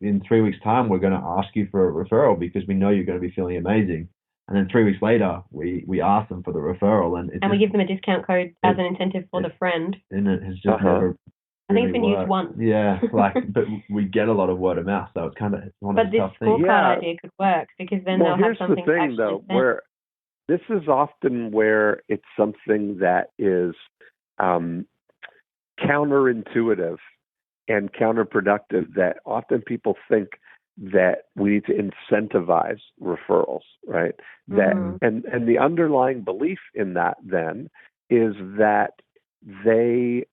in 3 weeks' time, we're going to ask you for a referral because we know you're going to be feeling amazing. And then 3 weeks later, we ask them for the referral, and we give them a discount code as an incentive for the friend. And it has just never. I think it's been used once. Yeah, but we get a lot of word of mouth, so it's kind of one of the tough things. But this scorecard idea could work because then they'll have something. Here's the thing, though, where this is often where it's something that is counterintuitive and counterproductive. That often people think that we need to incentivize referrals, right? That and the underlying belief in that then is that they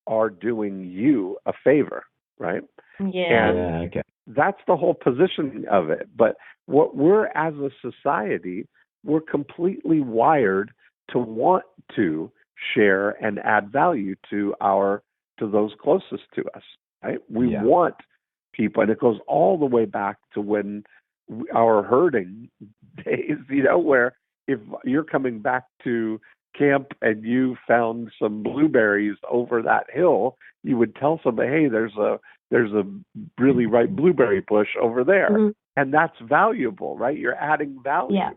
are doing you a favor, right? Okay. That's the whole position of it. But what we're, as a society, we're completely wired to want to share and add value to those closest to us, right? We want people, and it goes all the way back to when our herding days, where if you're coming back to camp and you found some blueberries over that hill, you would tell somebody, hey, there's a really ripe blueberry bush over there. Mm-hmm. And that's valuable, right? You're adding value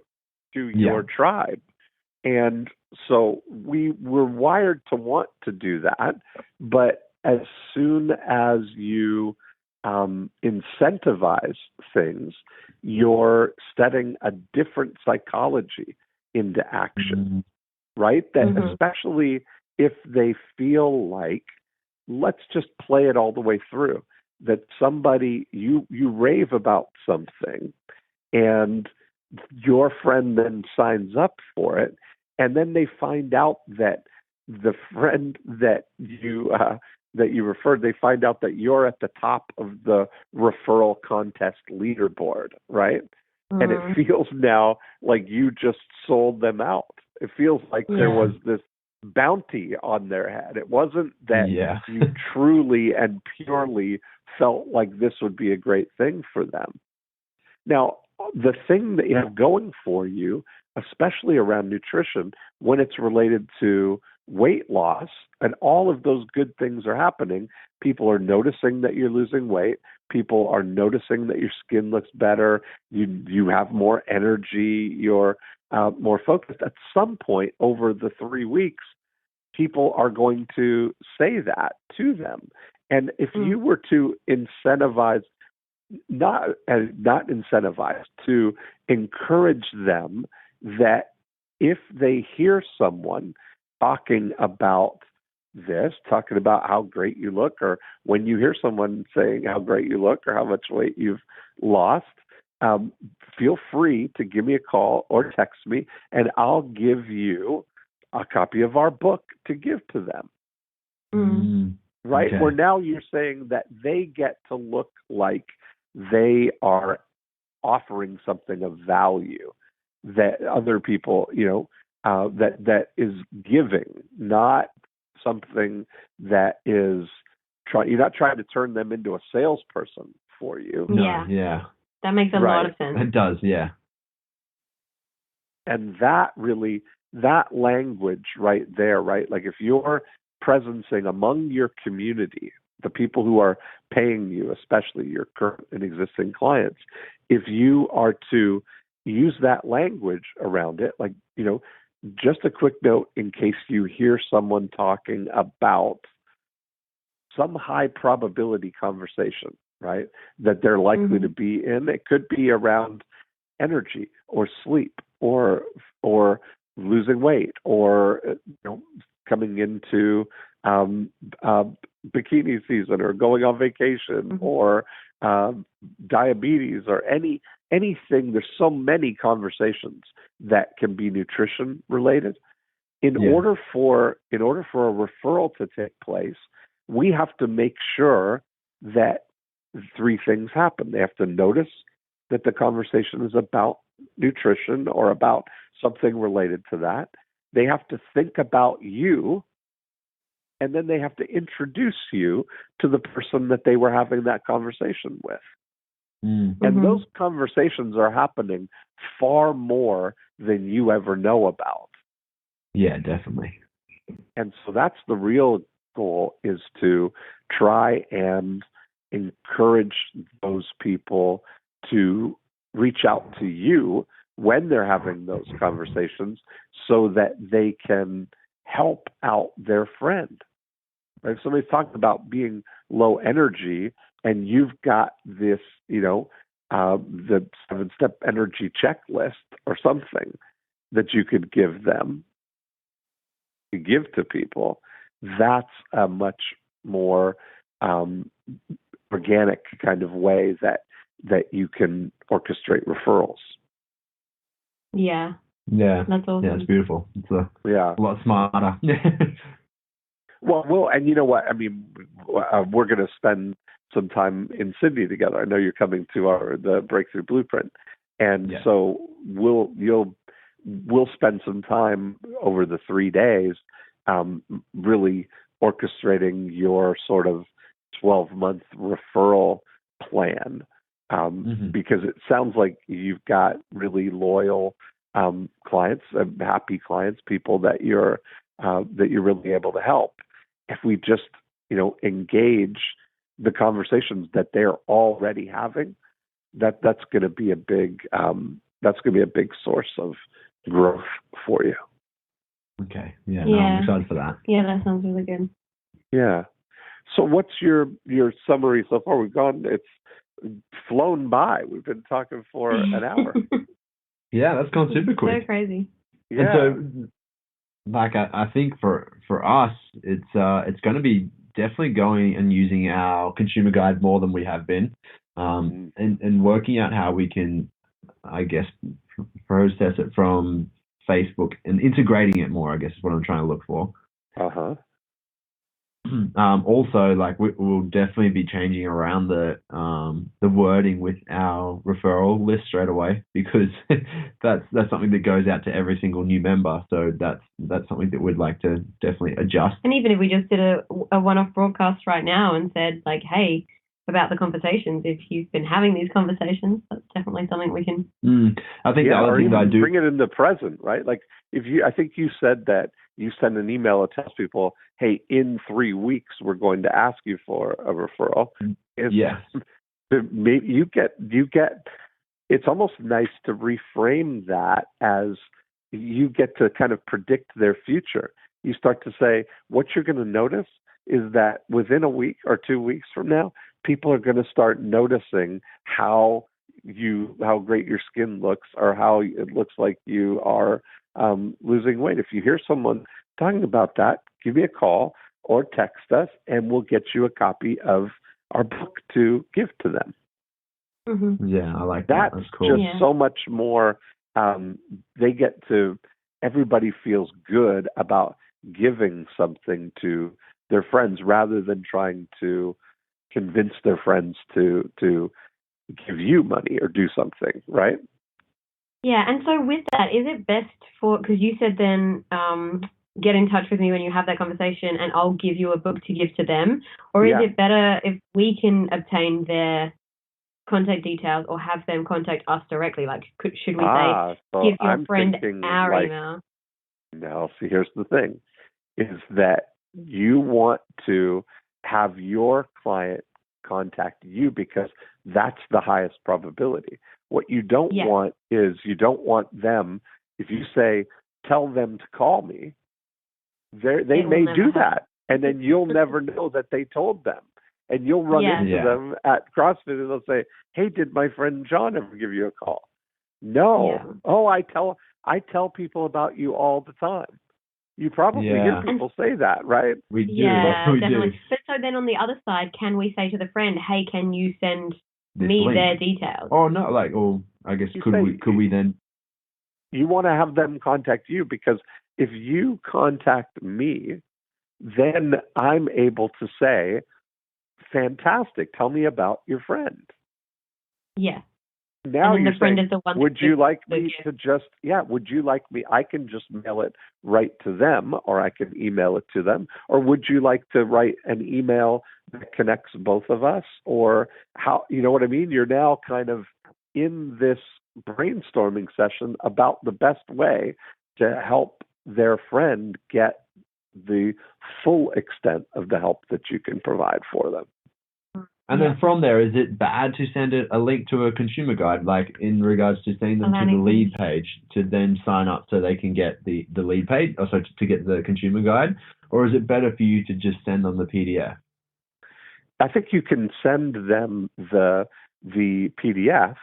to your tribe. And so we were wired to want to do that. But as soon as you incentivize things, you're setting a different psychology into action, right? That especially if they feel like, let's just play it all the way through, that somebody, you rave about something and your friend then signs up for it, and then they find out that the friend that you referred, they find out that you're at the top of the referral contest leaderboard, right? And it feels now like you just sold them out. It feels like there was this bounty on their head. It wasn't that you truly and purely felt like this would be a great thing for them. Now, the thing that you have going for you, especially around nutrition, when it's related to weight loss, and all of those good things are happening, people are noticing that you're losing weight. People are noticing that your skin looks better. You have more energy. You're more focused. At some point over the 3 weeks, people are going to say that to them. And if you were to incentivize, not incentivize, to encourage them that if they hear someone talking about this, talking about how great you look, or when you hear someone saying how great you look or how much weight you've lost, feel free to give me a call or text me, and I'll give you a copy of our book to give to them. Right? Okay. Where now you're saying that they get to look like they are offering something of value that other people, that is giving, not something that is you're not trying to turn them into a salesperson for you. That makes a lot of sense. It does, and that language right there, right? Like if you're presencing among your community, the people who are paying you, especially your current and existing clients, if you are to use that language around it, like, just a quick note in case you hear someone talking about some high probability conversation, right, that they're likely to be in. It could be around energy or sleep or losing weight or coming into bikini season or going on vacation or diabetes or anything. There's so many conversations that can be nutrition related. In order for a referral to take place, we have to make sure that 3 things happen. They have to notice that the conversation is about nutrition or about something related to that. They have to think about you, and then they have to introduce you to the person that they were having that conversation with. And those conversations are happening far more than you ever know about. Yeah, definitely. And so that's the real goal, is to try and encourage those people to reach out to you when they're having those conversations so that they can help out their friend. Right? If somebody's talking about being low energy and you've got this, the 7-step energy checklist or something that you could give them, to give to people, that's a much more organic kind of way that you can orchestrate referrals. Yeah. Yeah. That's awesome. Yeah, it's beautiful. It's a lot smarter. Well, and you know what? I mean, we're going to spend some time in Sydney together. I know you're coming to the Breakthrough Blueprint, and so we'll spend some time over the 3 days, really orchestrating your sort of 12-month referral plan because it sounds like you've got really loyal clients, happy clients, people that you're really able to help. If we just engage the conversations that they're already having, that's going to be a big source of growth for you. Okay. Yeah. No, I'm excited for that. Yeah, that sounds really good. Yeah. So what's your summary so far? It's flown by. We've been talking for an hour. Yeah, that's gone super quick. So crazy. Yeah. And so, I think for us, it's going to be definitely going and using our consumer guide more than we have been, and working out how we can, I guess, process it from Facebook and integrating it more, I guess, is what I'm trying to look for. Also, we'll definitely be changing around the wording with our referral list straight away, because that's something that goes out to every single new member. So that's something that we'd like to definitely adjust. And even if we just did a one-off broadcast right now and said hey, about the conversations, if you've been having these conversations, that's definitely something we can. I think the other thing that I do, bring it in the present, right? Like I think you said that you send an email to tell people, hey, in 3 weeks we're going to ask you for a referral. Yes. Maybe you get. It's almost nice to reframe that as you get to kind of predict their future. You start to say, what you're going to notice is that within a week or 2 weeks from now, people are going to start noticing how great your skin looks, or how it looks like you are losing weight. If you hear someone talking about that, give me a call or text us, and we'll get you a copy of our book to give to them. Yeah, I like that. That's cool. Just so much more. Everybody feels good about giving something to their friends rather than trying to convince their friends to give you money or do something, right? Yeah, and so with that, is it best because you said then get in touch with me when you have that conversation and I'll give you a book to give to them, or is it better if we can obtain their contact details or have them contact us directly? Should we say, give your friend our email? No, see, here's the thing, is that you want to have your client contact you because that's the highest probability. What you don't want is them, if you say, tell them to call me, they may do that, and then you'll never know that they told them. And you'll run into them at CrossFit and they'll say, hey, did my friend John ever give you a call? No. Yeah. Oh, I tell people about you all the time. You probably hear people say that, right? We do. Yeah, we definitely. do. But so then on the other side, can we say to the friend, hey, can you send me their details? Oh, no, I guess could we then? You want to have them contact you, because if you contact me, then I'm able to say, fantastic, tell me about your friend. Yeah. Now and you're the friend saying, is the one would you like me to just, would you like me, I can just mail it right to them, or I can email it to them, or would you like to write an email that connects both of us, or how, you know what I mean? You're now kind of in this brainstorming session about the best way to help their friend get the full extent of the help that you can provide for them. And then from there, is it bad to send a link to a consumer guide, like in regards to sending them to the lead page to then sign up so they can get the lead page, or so to get the consumer guide? Or is it better for you to just send them the PDF? I think you can send them the PDF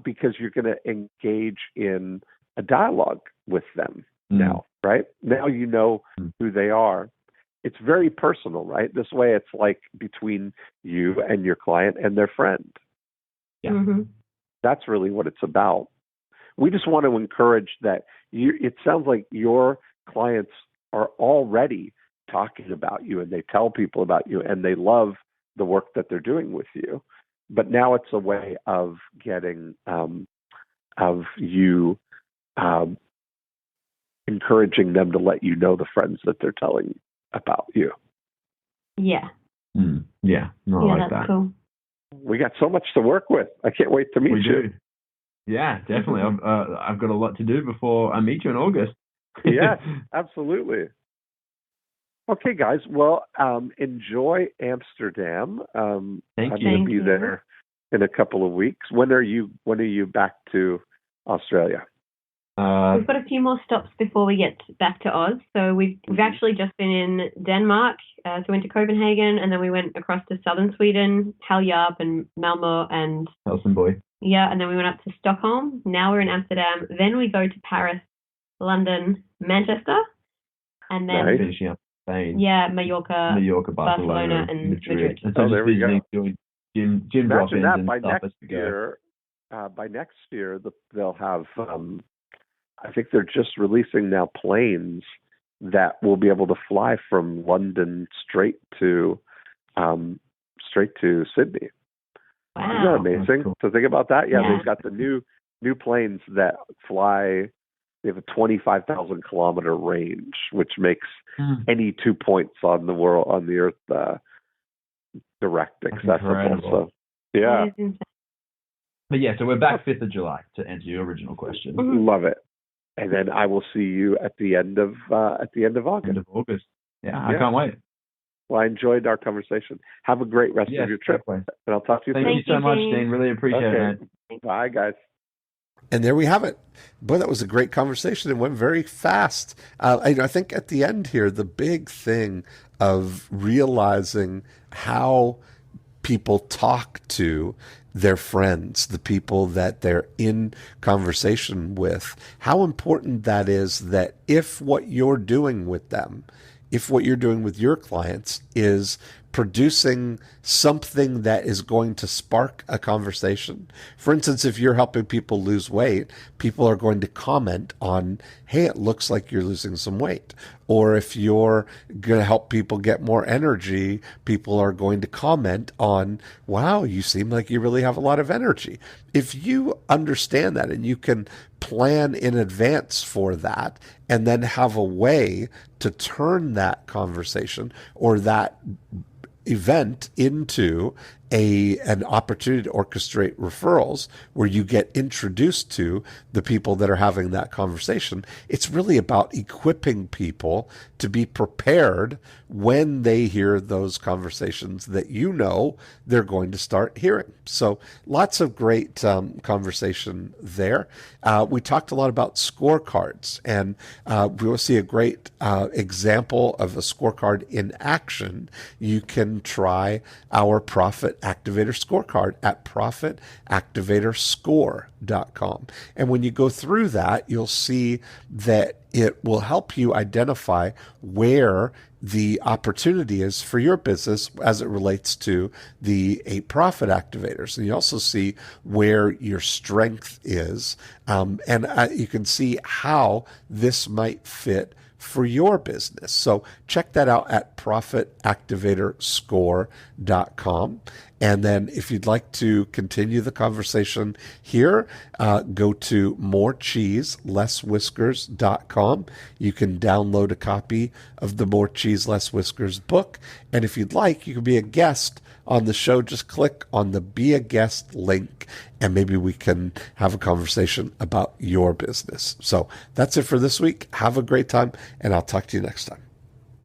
because you're going to engage in a dialogue with them now, right? Now you know who they are. It's very personal, right? This way it's like between you and your client and their friend. Yeah. Mm-hmm. That's really what it's about. We just want to encourage that it sounds like your clients are already talking about you, and they tell people about you, and they love the work that they're doing with you. But now it's a way of getting of you encouraging them to let you know the friends that they're telling about you. Yeah. Yeah. No, I like that's that. Cool. We got so much to work with. I can't wait to meet you. Do. Yeah, definitely. I've got a lot to do before I meet you in August. Yes, absolutely. Okay, guys. Well, enjoy Amsterdam. Thank you. I'm going to be there in a couple of weeks. When are you back to Australia? We've got a few more stops before we get back to Oz. So we've actually just been in Denmark, so we went to Copenhagen, and then we went across to southern Sweden, Heljarp and Malmö and Helsingborg. Yeah, and then we went up to Stockholm. Now we're in Amsterdam. Then we go to Paris, London, Manchester, and then finishing up Spain. Yeah, Mallorca, Barcelona and Madrid. And so there we go. Doing gym Imagine drop-ins that and by stuff next year. By next year, they'll have. I think they're just releasing now planes that will be able to fly from London straight to Sydney. Wow. Isn't that amazing? Cool. So think about that. Yeah, they've got the new planes that fly. They have a 25,000 kilometer range, which makes any 2 points on the Earth direct accessible. So yeah. But yeah, so we're back 5th of July to answer your original question. Love it. And then I will see you at the end of August. End of August. Yeah, I can't wait. Well, I enjoyed our conversation. Have a great rest of your trip. And I'll talk to you soon. Thank you so much, Dean. Really appreciate it. Bye, guys. And there we have it. Boy, that was a great conversation. It went very fast. I think at the end here, the big thing of realizing how people talk to their friends, the people that they're in conversation with, how important that is, that if what you're doing with them, if what you're doing with your clients is producing something that is going to spark a conversation. For instance, if you're helping people lose weight, people are going to comment on, hey, it looks like you're losing some weight. Or if you're going to help people get more energy, people are going to comment on, wow, you seem like you really have a lot of energy. If you understand that and you can plan in advance for that and then have a way to turn that conversation or that event into an opportunity to orchestrate referrals where you get introduced to the people that are having that conversation. It's really about equipping people to be prepared when they hear those conversations that you know they're going to start hearing. So lots of great conversation there. We talked a lot about scorecards, and we will see a great example of a scorecard in action. You can try our Profit Activator scorecard at profitactivatorscore.com. And when you go through that, you'll see that it will help you identify where the opportunity is for your business as it relates to the 8 profit activators. And you also see where your strength is. And you can see how this might fit for your business. So check that out at profitactivatorscore.com. And then if you'd like to continue the conversation here, go to morecheeselesswhiskers.com. You can download a copy of the More Cheese Less Whiskers book. And if you'd like, you can be a guest on the show. Just click on the Be a Guest link, and maybe we can have a conversation about your business. So that's it for this week. Have a great time, and I'll talk to you next time.